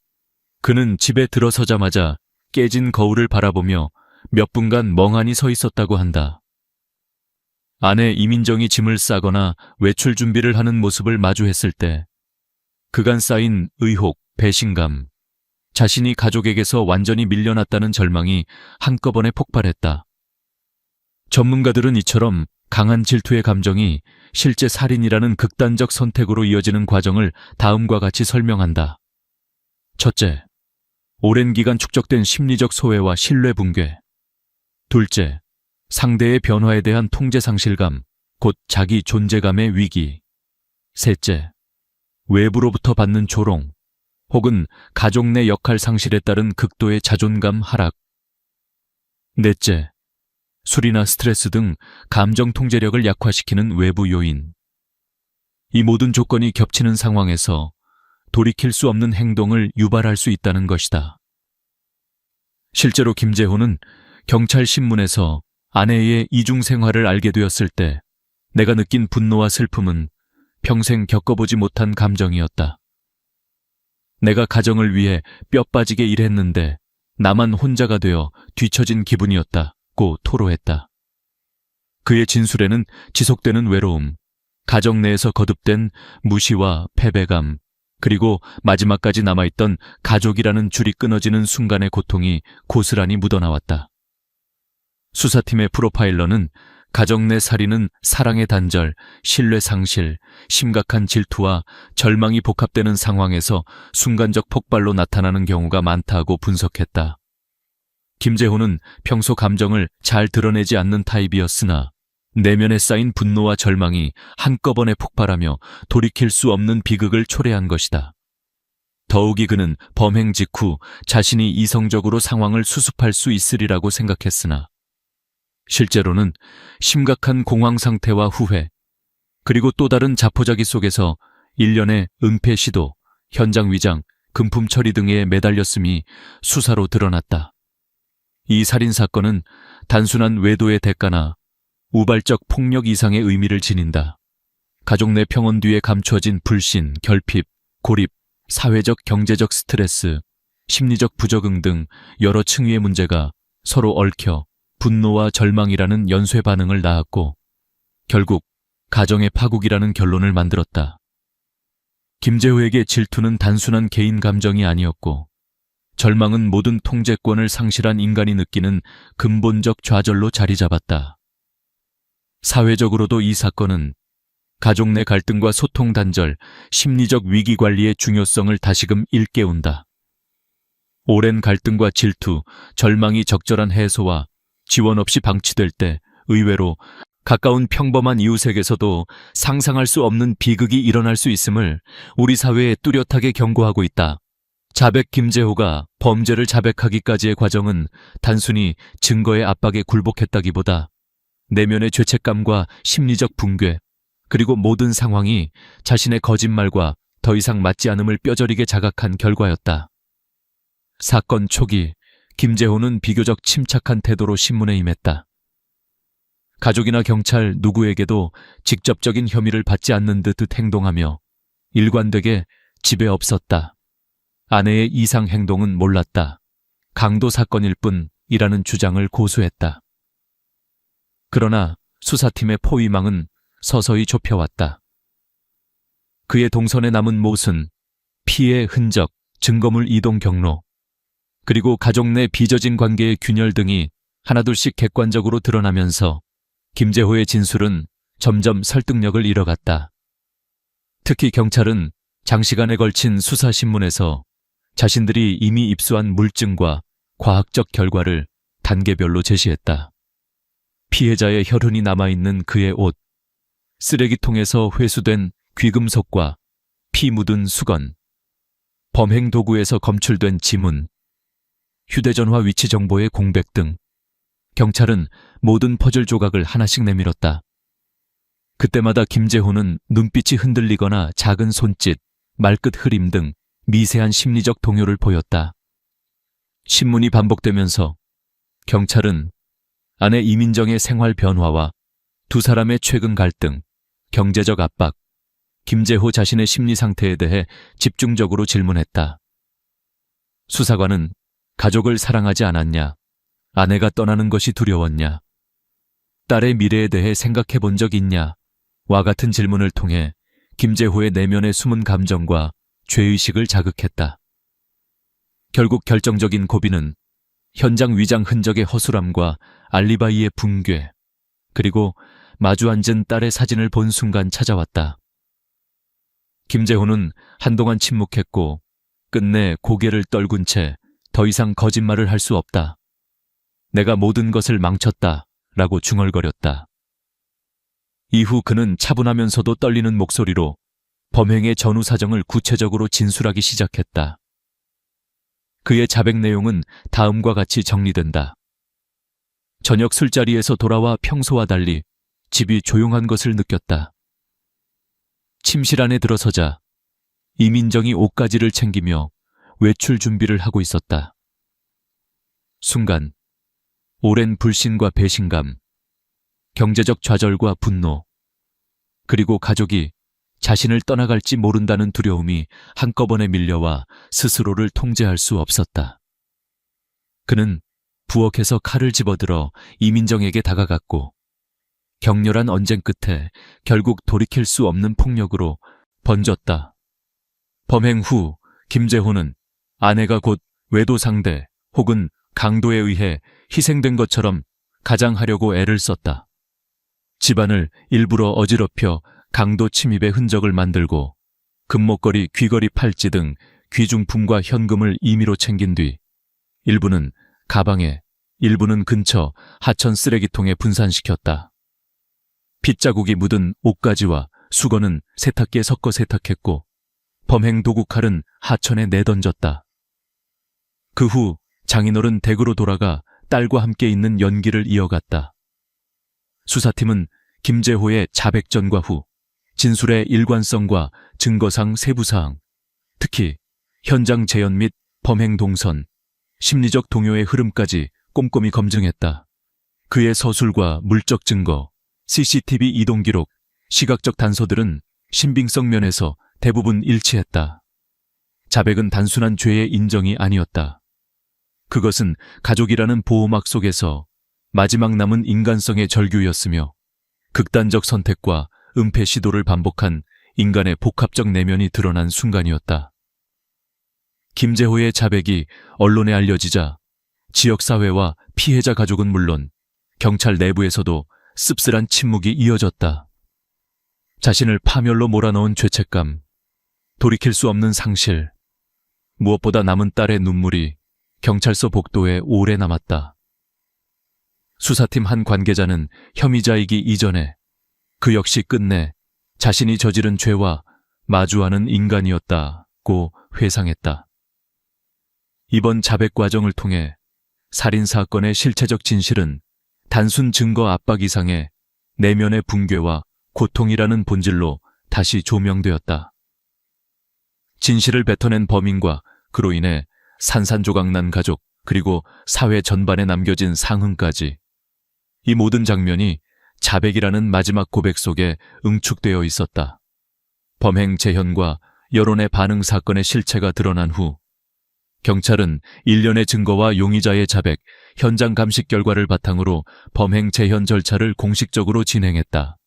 그는 집에 들어서자마자 깨진 거울을 바라보며 몇 분간 멍하니 서 있었다고 한다. 아내 이민정이 짐을 싸거나 외출 준비를 하는 모습을 마주했을 때 그간 쌓인 의혹, 배신감, 자신이 가족에게서 완전히 밀려났다는 절망이 한꺼번에 폭발했다. 전문가들은 이처럼 강한 질투의 감정이 실제 살인이라는 극단적 선택으로 이어지는 과정을 다음과 같이 설명한다. 첫째, 오랜 기간 축적된 심리적 소외와 신뢰 붕괴. 둘째, 상대의 변화에 대한 통제 상실감, 곧 자기 존재감의 위기. 셋째, 외부로부터 받는 조롱, 혹은 가족 내 역할 상실에 따른 극도의 자존감 하락. 넷째, 술이나 스트레스 등 감정 통제력을 약화시키는 외부 요인. 이 모든 조건이 겹치는 상황에서 돌이킬 수 없는 행동을 유발할 수 있다는 것이다. 실제로 김재호는 경찰 신문에서 아내의 이중 생활을 알게 되었을 때 내가 느낀 분노와 슬픔은 평생 겪어보지 못한 감정이었다. 내가 가정을 위해 뼈 빠지게 일했는데 나만 혼자가 되어 뒤처진 기분이었다고 토로했다. 그의 진술에는 지속되는 외로움, 가정 내에서 거듭된 무시와 패배감, 그리고 마지막까지 남아있던 가족이라는 줄이 끊어지는 순간의 고통이 고스란히 묻어나왔다. 수사팀의 프로파일러는 가정 내 살인은 사랑의 단절, 신뢰 상실, 심각한 질투와 절망이 복합되는 상황에서 순간적 폭발로 나타나는 경우가 많다고 분석했다. 김재호는 평소 감정을 잘 드러내지 않는 타입이었으나 내면에 쌓인 분노와 절망이 한꺼번에 폭발하며 돌이킬 수 없는 비극을 초래한 것이다. 더욱이 그는 범행 직후 자신이 이성적으로 상황을 수습할 수 있으리라고 생각했으나 실제로는 심각한 공황 상태와 후회, 그리고 또 다른 자포자기 속에서 일련의 은폐 시도, 현장 위장, 금품 처리 등에 매달렸음이 수사로 드러났다. 이 살인사건은 단순한 외도의 대가나 우발적 폭력 이상의 의미를 지닌다. 가족 내 평온 뒤에 감추어진 불신, 결핍, 고립, 사회적 경제적 스트레스, 심리적 부적응 등 여러 층위의 문제가 서로 얽혀 분노와 절망이라는 연쇄 반응을 낳았고 결국 가정의 파국이라는 결론을 만들었다. 김재호에게 질투는 단순한 개인 감정이 아니었고 절망은 모든 통제권을 상실한 인간이 느끼는 근본적 좌절로 자리 잡았다. 사회적으로도 이 사건은 가족 내 갈등과 소통 단절, 심리적 위기 관리의 중요성을 다시금 일깨운다. 오랜 갈등과 질투, 절망이 적절한 해소와 지원 없이 방치될 때 의외로 가까운 평범한 이웃에게서도 상상할 수 없는 비극이 일어날 수 있음을 우리 사회에 뚜렷하게 경고하고 있다. 자백 김재호가 범죄를 자백하기까지의 과정은 단순히 증거의 압박에 굴복했다기보다 내면의 죄책감과 심리적 붕괴, 그리고 모든 상황이 자신의 거짓말과 더 이상 맞지 않음을 뼈저리게 자각한 결과였다. 사건 초기 김재호는 비교적 침착한 태도로 신문에 임했다. 가족이나 경찰 누구에게도 직접적인 혐의를 받지 않는 듯 행동하며 일관되게 집에 없었다. 아내의 이상 행동은 몰랐다. 강도 사건일 뿐이라는 주장을 고수했다. 그러나 수사팀의 포위망은 서서히 좁혀왔다. 그의 동선에 남은 못은 피해 흔적, 증거물 이동 경로, 그리고 가족 내 빚어진 관계의 균열 등이 하나둘씩 객관적으로 드러나면서 김재호의 진술은 점점 설득력을 잃어갔다. 특히 경찰은 장시간에 걸친 수사신문에서 자신들이 이미 입수한 물증과 과학적 결과를 단계별로 제시했다. 피해자의 혈흔이 남아있는 그의 옷, 쓰레기통에서 회수된 귀금속과 피 묻은 수건, 범행 도구에서 검출된 지문, 휴대전화 위치 정보의 공백 등 경찰은 모든 퍼즐 조각을 하나씩 내밀었다. 그때마다 김재호는 눈빛이 흔들리거나 작은 손짓, 말끝 흐림 등 미세한 심리적 동요를 보였다. 신문이 반복되면서 경찰은 아내 이민정의 생활 변화와 두 사람의 최근 갈등, 경제적 압박, 김재호 자신의 심리 상태에 대해 집중적으로 질문했다. 수사관은 가족을 사랑하지 않았냐? 아내가 떠나는 것이 두려웠냐? 딸의 미래에 대해 생각해 본 적 있냐? 와 같은 질문을 통해 김재호의 내면의 숨은 감정과 죄의식을 자극했다. 결국 결정적인 고비는 현장 위장 흔적의 허술함과 알리바이의 붕괴, 그리고 마주 앉은 딸의 사진을 본 순간 찾아왔다. 김재호는 한동안 침묵했고 끝내 고개를 떨군 채 더 이상 거짓말을 할 수 없다. 내가 모든 것을 망쳤다 라고 중얼거렸다. 이후 그는 차분하면서도 떨리는 목소리로 범행의 전후 사정을 구체적으로 진술하기 시작했다. 그의 자백 내용은 다음과 같이 정리된다. 저녁 술자리에서 돌아와 평소와 달리 집이 조용한 것을 느꼈다. 침실 안에 들어서자 이민정이 옷가지를 챙기며 외출 준비를 하고 있었다. 순간 오랜 불신과 배신감, 경제적 좌절과 분노, 그리고 가족이 자신을 떠나갈지 모른다는 두려움이 한꺼번에 밀려와 스스로를 통제할 수 없었다. 그는 부엌에서 칼을 집어들어 이민정에게 다가갔고 격렬한 언쟁 끝에 결국 돌이킬 수 없는 폭력으로 번졌다. 범행 후 김재호는 아내가 곧 외도 상대 혹은 강도에 의해 희생된 것처럼 가장하려고 애를 썼다. 집안을 일부러 어지럽혀 강도 침입의 흔적을 만들고 금목걸이, 귀걸이, 팔찌 등 귀중품과 현금을 임의로 챙긴 뒤 일부는 가방에, 일부는 근처 하천 쓰레기통에 분산시켰다. 핏자국이 묻은 옷가지와 수건은 세탁기에 섞어 세탁했고 범행 도구 칼은 하천에 내던졌다. 그 후 장인어른 댁으로 돌아가 딸과 함께 있는 연기를 이어갔다. 수사팀은 김재호의 자백 전과 후 진술의 일관성과 증거상 세부사항, 특히 현장 재현 및 범행 동선, 심리적 동요의 흐름까지 꼼꼼히 검증했다. 그의 서술과 물적 증거, CCTV 이동 기록, 시각적 단서들은 신빙성 면에서 대부분 일치했다. 자백은 단순한 죄의 인정이 아니었다. 그것은 가족이라는 보호막 속에서 마지막 남은 인간성의 절규였으며 극단적 선택과 은폐 시도를 반복한 인간의 복합적 내면이 드러난 순간이었다. 김재호의 자백이 언론에 알려지자 지역사회와 피해자 가족은 물론 경찰 내부에서도 씁쓸한 침묵이 이어졌다. 자신을 파멸로 몰아넣은 죄책감, 돌이킬 수 없는 상실, 무엇보다 남은 딸의 눈물이 경찰서 복도에 오래 남았다. 수사팀 한 관계자는 혐의자이기 이전에 그 역시 끝내 자신이 저지른 죄와 마주하는 인간이었다고 회상했다. 이번 자백 과정을 통해 살인사건의 실체적 진실은 단순 증거 압박 이상의 내면의 붕괴와 고통이라는 본질로 다시 조명되었다. 진실을 뱉어낸 범인과 그로 인해 산산조각난 가족 그리고 사회 전반에 남겨진 상흔까지 이 모든 장면이 자백이라는 마지막 고백 속에 응축되어 있었다. 범행 재현과 여론의 반응 사건의 실체가 드러난 후 경찰은 일련의 증거와 용의자의 자백, 현장 감식 결과를 바탕으로 범행 재현 절차를 공식적으로 진행했다.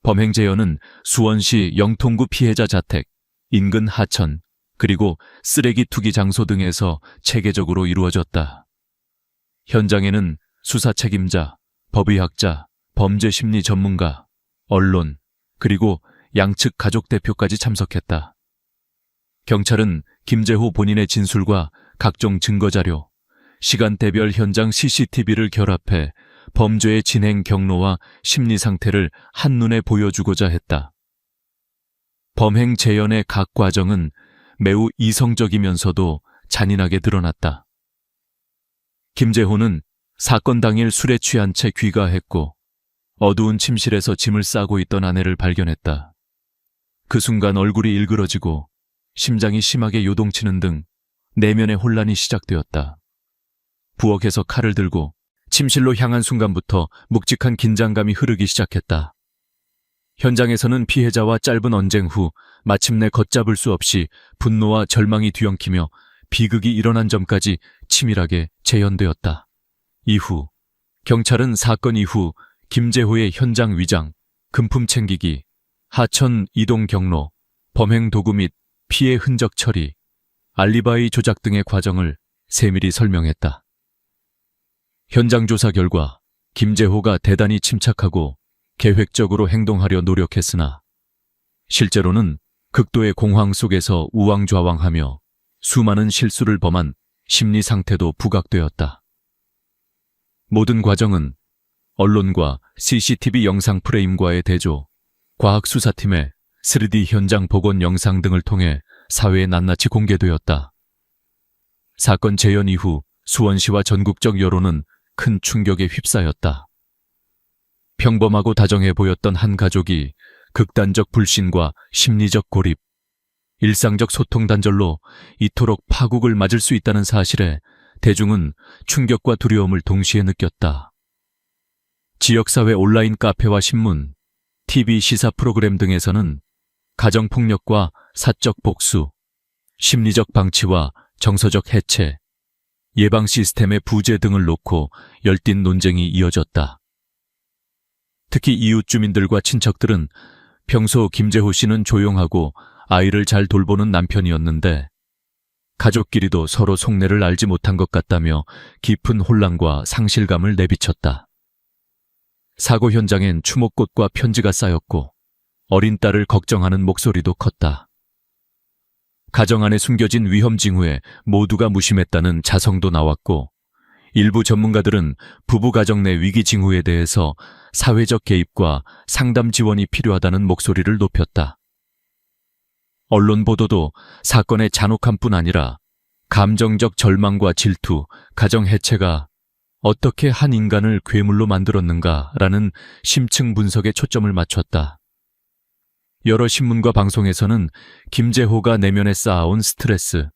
범행 재현은 수원시 영통구 피해자 자택, 인근 하천, 그리고 쓰레기 투기 장소 등에서 체계적으로 이루어졌다. 현장에는 수사 책임자, 법의학자, 범죄 심리 전문가, 언론, 그리고 양측 가족 대표까지 참석했다. 경찰은 김재호 본인의 진술과 각종 증거자료, 시간대별 현장 CCTV를 결합해 범죄의 진행 경로와 심리 상태를 한눈에 보여주고자 했다. 범행 재현의 각 과정은 매우 이성적이면서도 잔인하게 드러났다. 김재호는 사건 당일 술에 취한 채 귀가했고 어두운 침실에서 짐을 싸고 있던 아내를 발견했다. 그 순간 얼굴이 일그러지고 심장이 심하게 요동치는 등 내면의 혼란이 시작되었다. 부엌에서 칼을 들고 침실로 향한 순간부터 묵직한 긴장감이 흐르기 시작했다. 현장에서는 피해자와 짧은 언쟁 후 마침내 걷잡을 수 없이 분노와 절망이 뒤엉키며 비극이 일어난 점까지 치밀하게 재현되었다. 이후 경찰은 사건 이후 김재호의 현장 위장, 금품 챙기기, 하천 이동 경로, 범행 도구 및 피해 흔적 처리, 알리바이 조작 등의 과정을 세밀히 설명했다. 현장 조사 결과 김재호가 대단히 침착하고 계획적으로 행동하려 노력했으나 실제로는 극도의 공황 속에서 우왕좌왕하며 수많은 실수를 범한 심리 상태도 부각되었다. 모든 과정은 언론과 CCTV 영상 프레임과의 대조, 과학수사팀의 3D 현장 복원 영상 등을 통해 사회에 낱낱이 공개되었다. 사건 재현 이후 수원시와 전국적 여론은 큰 충격에 휩싸였다. 평범하고 다정해 보였던 한 가족이 극단적 불신과 심리적 고립, 일상적 소통 단절로 이토록 파국을 맞을 수 있다는 사실에 대중은 충격과 두려움을 동시에 느꼈다. 지역사회 온라인 카페와 신문, TV 시사 프로그램 등에서는 가정폭력과 사적 복수, 심리적 방치와 정서적 해체, 예방 시스템의 부재 등을 놓고 열띤 논쟁이 이어졌다. 특히 이웃 주민들과 친척들은 평소 김재호 씨는 조용하고 아이를 잘 돌보는 남편이었는데 가족끼리도 서로 속내를 알지 못한 것 같다며 깊은 혼란과 상실감을 내비쳤다. 사고 현장엔 추모꽃과 편지가 쌓였고 어린 딸을 걱정하는 목소리도 컸다. 가정 안에 숨겨진 위험 징후에 모두가 무심했다는 자성도 나왔고 일부 전문가들은 부부 가정 내 위기 징후에 대해서 사회적 개입과 상담 지원이 필요하다는 목소리를 높였다. 언론 보도도 사건의 잔혹함뿐 아니라 감정적 절망과 질투, 가정 해체가 어떻게 한 인간을 괴물로 만들었는가라는 심층 분석에 초점을 맞췄다. 여러 신문과 방송에서는 김재호가 내면에 쌓아온 스트레스,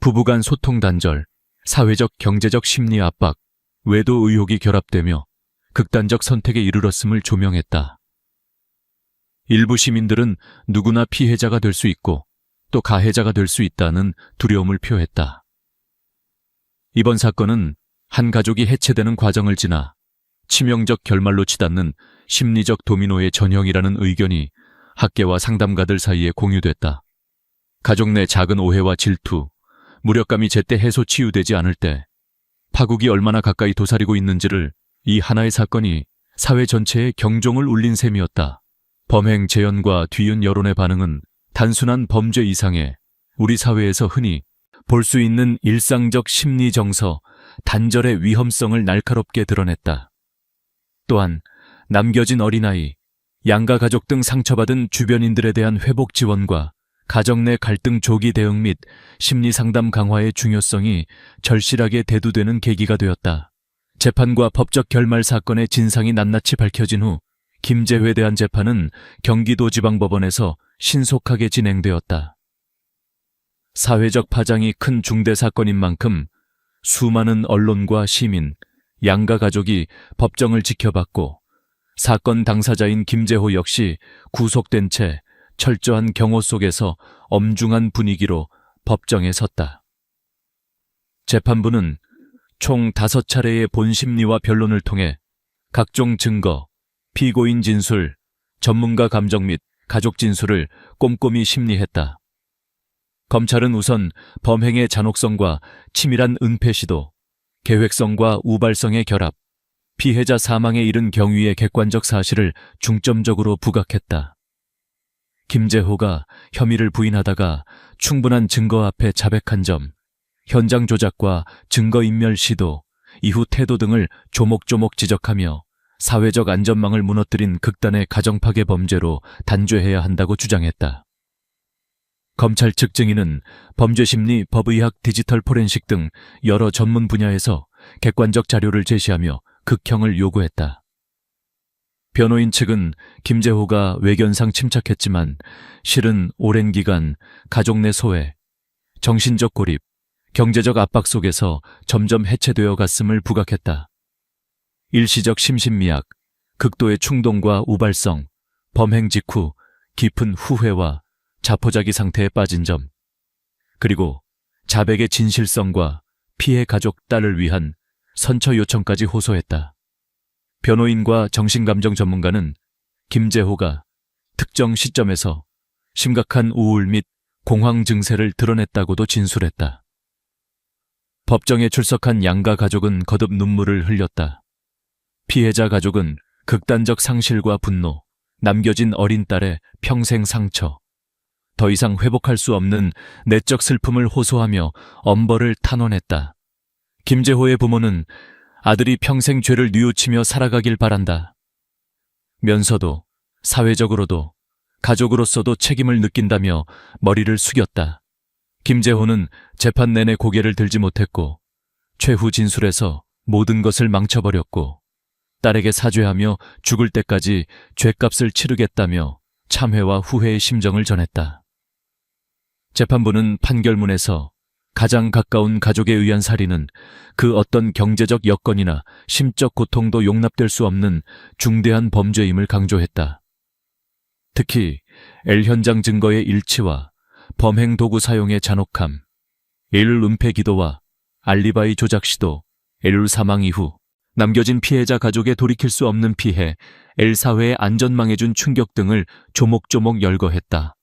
부부간 소통 단절, 사회적 경제적 심리 압박, 외도 의혹이 결합되며 극단적 선택에 이르렀음을 조명했다. 일부 시민들은 누구나 피해자가 될 수 있고 또 가해자가 될 수 있다는 두려움을 표했다. 이번 사건은 한 가족이 해체되는 과정을 지나 치명적 결말로 치닫는 심리적 도미노의 전형이라는 의견이 학계와 상담가들 사이에 공유됐다. 가족 내 작은 오해와 질투, 무력감이 제때 해소 치유되지 않을 때 파국이 얼마나 가까이 도사리고 있는지를 이 하나의 사건이 사회 전체에 경종을 울린 셈이었다. 범행 재현과 뒤은 여론의 반응은 단순한 범죄 이상의 우리 사회에서 흔히 볼 수 있는 일상적 심리 정서, 단절의 위험성을 날카롭게 드러냈다. 또한 남겨진 어린아이, 양가 가족 등 상처받은 주변인들에 대한 회복 지원과 가정 내 갈등 조기 대응 및 심리 상담 강화의 중요성이 절실하게 대두되는 계기가 되었다. 재판과 법적 결말 사건의 진상이 낱낱이 밝혀진 후 김재호에 대한 재판은 경기도지방법원에서 신속하게 진행되었다. 사회적 파장이 큰 중대 사건인 만큼 수많은 언론과 시민, 양가 가족이 법정을 지켜봤고 사건 당사자인 김재호 역시 구속된 채 철저한 경호 속에서 엄중한 분위기로 법정에 섰다. 재판부는 총 5차례의 본심리와 변론을 통해 각종 증거, 피고인 진술, 전문가 감정 및 가족 진술을 꼼꼼히 심리했다. 검찰은 우선 범행의 잔혹성과 치밀한 은폐 시도, 계획성과 우발성의 결합, 피해자 사망에 이른 경위의 객관적 사실을 중점적으로 부각했다. 김재호가 혐의를 부인하다가 충분한 증거 앞에 자백한 점, 현장 조작과 증거인멸 시도, 이후 태도 등을 조목조목 지적하며 사회적 안전망을 무너뜨린 극단의 가정파괴 범죄로 단죄해야 한다고 주장했다. 검찰 측 증인은 범죄심리, 법의학, 디지털 포렌식 등 여러 전문 분야에서 객관적 자료를 제시하며 극형을 요구했다. 변호인 측은 김재호가 외견상 침착했지만 실은 오랜 기간 가족 내 소외, 정신적 고립, 경제적 압박 속에서 점점 해체되어 갔음을 부각했다. 일시적 심신미약, 극도의 충동과 우발성, 범행 직후 깊은 후회와 자포자기 상태에 빠진 점, 그리고 자백의 진실성과 피해 가족 딸을 위한 선처 요청까지 호소했다. 변호인과 정신감정 전문가는 김재호가 특정 시점에서 심각한 우울 및 공황 증세를 드러냈다고도 진술했다. 법정에 출석한 양가 가족은 거듭 눈물을 흘렸다. 피해자 가족은 극단적 상실과 분노, 남겨진 어린 딸의 평생 상처, 더 이상 회복할 수 없는 내적 슬픔을 호소하며 엄벌을 탄원했다. 김재호의 부모는 아들이 평생 죄를 뉘우치며 살아가길 바란다 면서도 사회적으로도 가족으로서도 책임을 느낀다며 머리를 숙였다. 김재호는 재판 내내 고개를 들지 못했고 최후 진술에서 모든 것을 망쳐버렸고 딸에게 사죄하며 죽을 때까지 죄값을 치르겠다며 참회와 후회의 심정을 전했다. 재판부는 판결문에서 가장 가까운 가족에 의한 살인은 그 어떤 경제적 여건이나 심적 고통도 용납될 수 없는 중대한 범죄임을 강조했다. 특히 L 현장 증거의 일치와 범행 도구 사용의 잔혹함, L 은폐 기도와 알리바이 조작 시도, L 사망 이후 남겨진 피해자 가족에 돌이킬 수 없는 피해, L사회의 안전망에 준 충격 등을 조목조목 열거했다.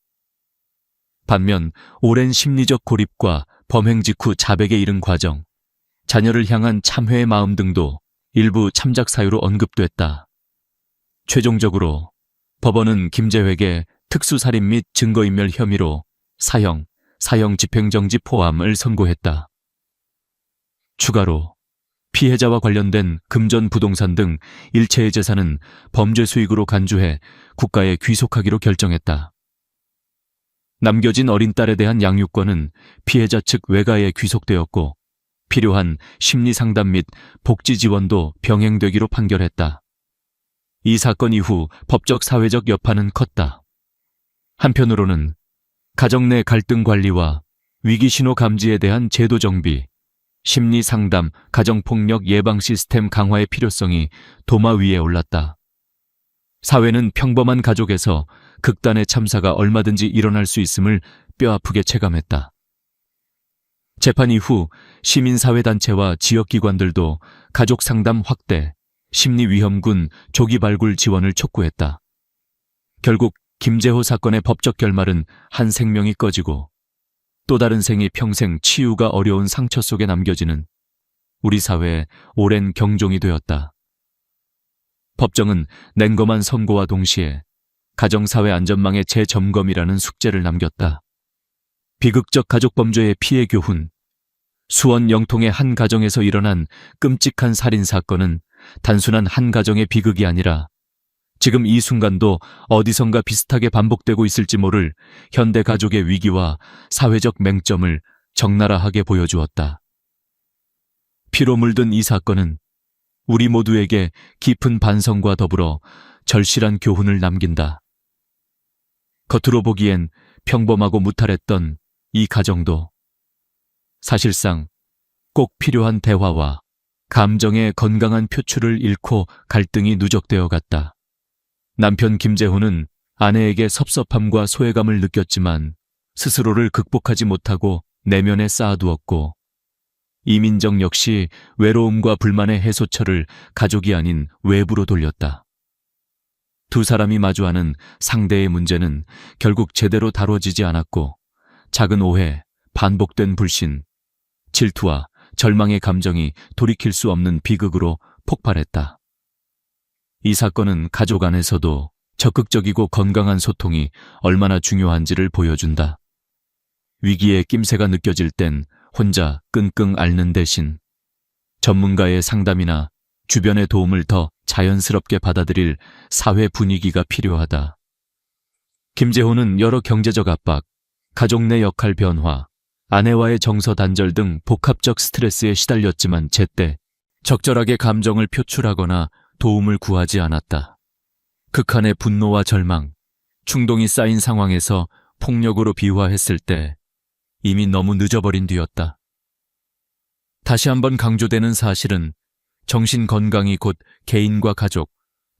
반면 오랜 심리적 고립과 범행 직후 자백에 이른 과정, 자녀를 향한 참회의 마음 등도 일부 참작 사유로 언급됐다. 최종적으로 법원은 김재획의 특수살인 및 증거인멸 혐의로 사형 집행정지 포함을 선고했다. 추가로 피해자와 관련된 금전 부동산 등 일체의 재산은 범죄 수익으로 간주해 국가에 귀속하기로 결정했다. 남겨진 어린 딸에 대한 양육권은 피해자 측 외가에 귀속되었고 필요한 심리상담 및 복지 지원도 병행되기로 판결했다. 이 사건 이후 법적 사회적 여파는 컸다. 한편으로는 가정 내 갈등 관리와 위기신호 감지에 대한 제도 정비, 심리상담, 가정폭력 예방 시스템 강화의 필요성이 도마 위에 올랐다. 사회는 평범한 가족에서 극단의 참사가 얼마든지 일어날 수 있음을 뼈아프게 체감했다. 재판 이후 시민사회단체와 지역기관들도 가족상담 확대, 심리위험군 조기 발굴 지원을 촉구했다. 결국 김재호 사건의 법적 결말은 한 생명이 꺼지고 또 다른 생이 평생 치유가 어려운 상처 속에 남겨지는 우리 사회의 오랜 경종이 되었다. 법정은 냉검한 선고와 동시에 가정사회 안전망의 재점검이라는 숙제를 남겼다. 비극적 가족범죄의 피해 교훈, 수원 영통의 한 가정에서 일어난 끔찍한 살인사건은 단순한 한 가정의 비극이 아니라 지금 이 순간도 어디선가 비슷하게 반복되고 있을지 모를 현대 가족의 위기와 사회적 맹점을 적나라하게 보여주었다. 피로 물든 이 사건은 우리 모두에게 깊은 반성과 더불어 절실한 교훈을 남긴다. 겉으로 보기엔 평범하고 무탈했던 이 가정도 사실상 꼭 필요한 대화와 감정의 건강한 표출을 잃고 갈등이 누적되어 갔다. 남편 김재호는 아내에게 섭섭함과 소외감을 느꼈지만 스스로를 극복하지 못하고 내면에 쌓아두었고, 이민정 역시 외로움과 불만의 해소처를 가족이 아닌 외부로 돌렸다. 두 사람이 마주하는 상대의 문제는 결국 제대로 다뤄지지 않았고 작은 오해, 반복된 불신, 질투와 절망의 감정이 돌이킬 수 없는 비극으로 폭발했다. 이 사건은 가족 안에서도 적극적이고 건강한 소통이 얼마나 중요한지를 보여준다. 위기의 낌새가 느껴질 땐 혼자 끙끙 앓는 대신 전문가의 상담이나 주변의 도움을 더 자연스럽게 받아들일 사회 분위기가 필요하다. 김재호는 여러 경제적 압박, 가족 내 역할 변화, 아내와의 정서 단절 등 복합적 스트레스에 시달렸지만 제때 적절하게 감정을 표출하거나 도움을 구하지 않았다. 극한의 분노와 절망, 충동이 쌓인 상황에서 폭력으로 비화했을 때 이미 너무 늦어버린 뒤였다. 다시 한번 강조되는 사실은 정신 건강이 곧 개인과 가족,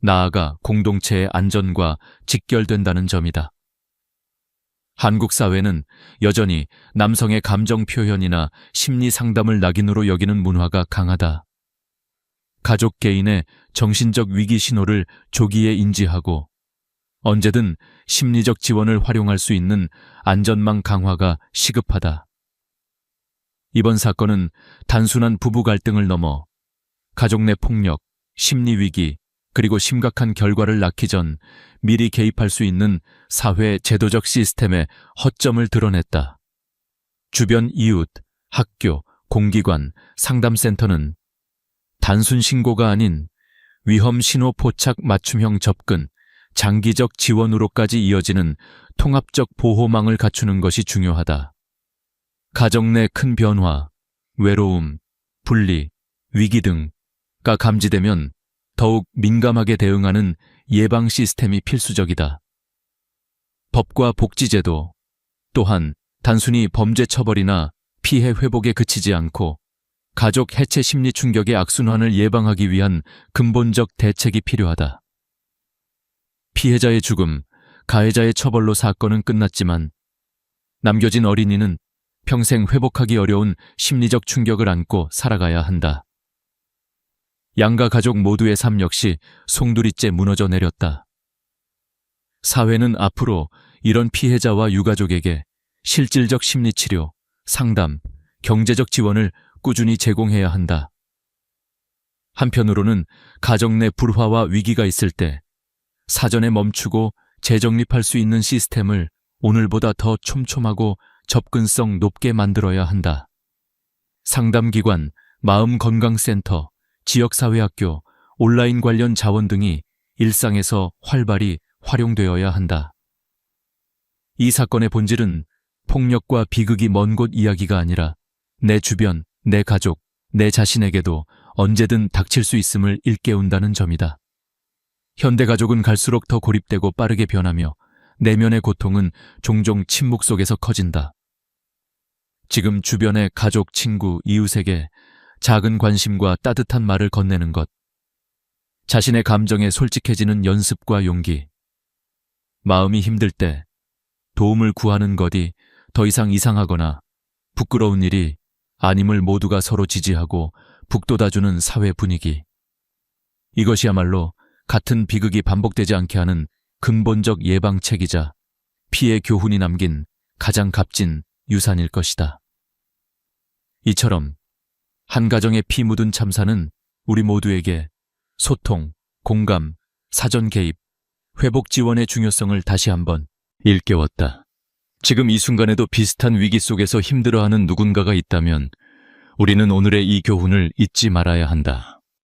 나아가 공동체의 안전과 직결된다는 점이다. 한국 사회는 여전히 남성의 감정 표현이나 심리 상담을 낙인으로 여기는 문화가 강하다. 가족 개인의 정신적 위기 신호를 조기에 인지하고 언제든 심리적 지원을 활용할 수 있는 안전망 강화가 시급하다. 이번 사건은 단순한 부부 갈등을 넘어 가족 내 폭력, 심리 위기, 그리고 심각한 결과를 낳기 전 미리 개입할 수 있는 사회 제도적 시스템의 허점을 드러냈다. 주변 이웃, 학교, 공기관, 상담센터는 단순 신고가 아닌 위험 신호 포착 맞춤형 접근, 장기적 지원으로까지 이어지는 통합적 보호망을 갖추는 것이 중요하다. 가정 내 큰 변화, 외로움, 분리, 위기 등가 감지되면 더욱 민감하게 대응하는 예방 시스템이 필수적이다. 법과 복지제도 또한 단순히 범죄 처벌이나 피해 회복에 그치지 않고 가족 해체 심리 충격의 악순환을 예방하기 위한 근본적 대책이 필요하다. 피해자의 죽음, 가해자의 처벌로 사건은 끝났지만 남겨진 어린이는 평생 회복하기 어려운 심리적 충격을 안고 살아가야 한다. 양가 가족 모두의 삶 역시 송두리째 무너져 내렸다. 사회는 앞으로 이런 피해자와 유가족에게 실질적 심리치료, 상담, 경제적 지원을 꾸준히 제공해야 한다. 한편으로는 가정 내 불화와 위기가 있을 때 사전에 멈추고 재정립할 수 있는 시스템을 오늘보다 더 촘촘하고 접근성 높게 만들어야 한다. 상담기관, 마음건강센터, 지역사회학교, 온라인 관련 자원 등이 일상에서 활발히 활용되어야 한다. 이 사건의 본질은 폭력과 비극이 먼 곳 이야기가 아니라 내 주변, 내 가족, 내 자신에게도 언제든 닥칠 수 있음을 일깨운다는 점이다. 현대 가족은 갈수록 더 고립되고 빠르게 변하며 내면의 고통은 종종 침묵 속에서 커진다. 지금 주변의 가족, 친구, 이웃에게 작은 관심과 따뜻한 말을 건네는 것, 자신의 감정에 솔직해지는 연습과 용기, 마음이 힘들 때 도움을 구하는 것이 더 이상 이상하거나 부끄러운 일이 아님을 모두가 서로 지지하고 북돋아주는 사회 분위기. 이것이야말로 같은 비극이 반복되지 않게 하는 근본적 예방책이자 피해 교훈이 남긴 가장 값진 유산일 것이다. 이처럼 한 가정의 피 묻은 참사는 우리 모두에게 소통, 공감, 사전 개입, 회복 지원의 중요성을 다시 한번 일깨웠다. 지금 이 순간에도 비슷한 위기 속에서 힘들어하는 누군가가 있다면 우리는 오늘의 이 교훈을 잊지 말아야 한다.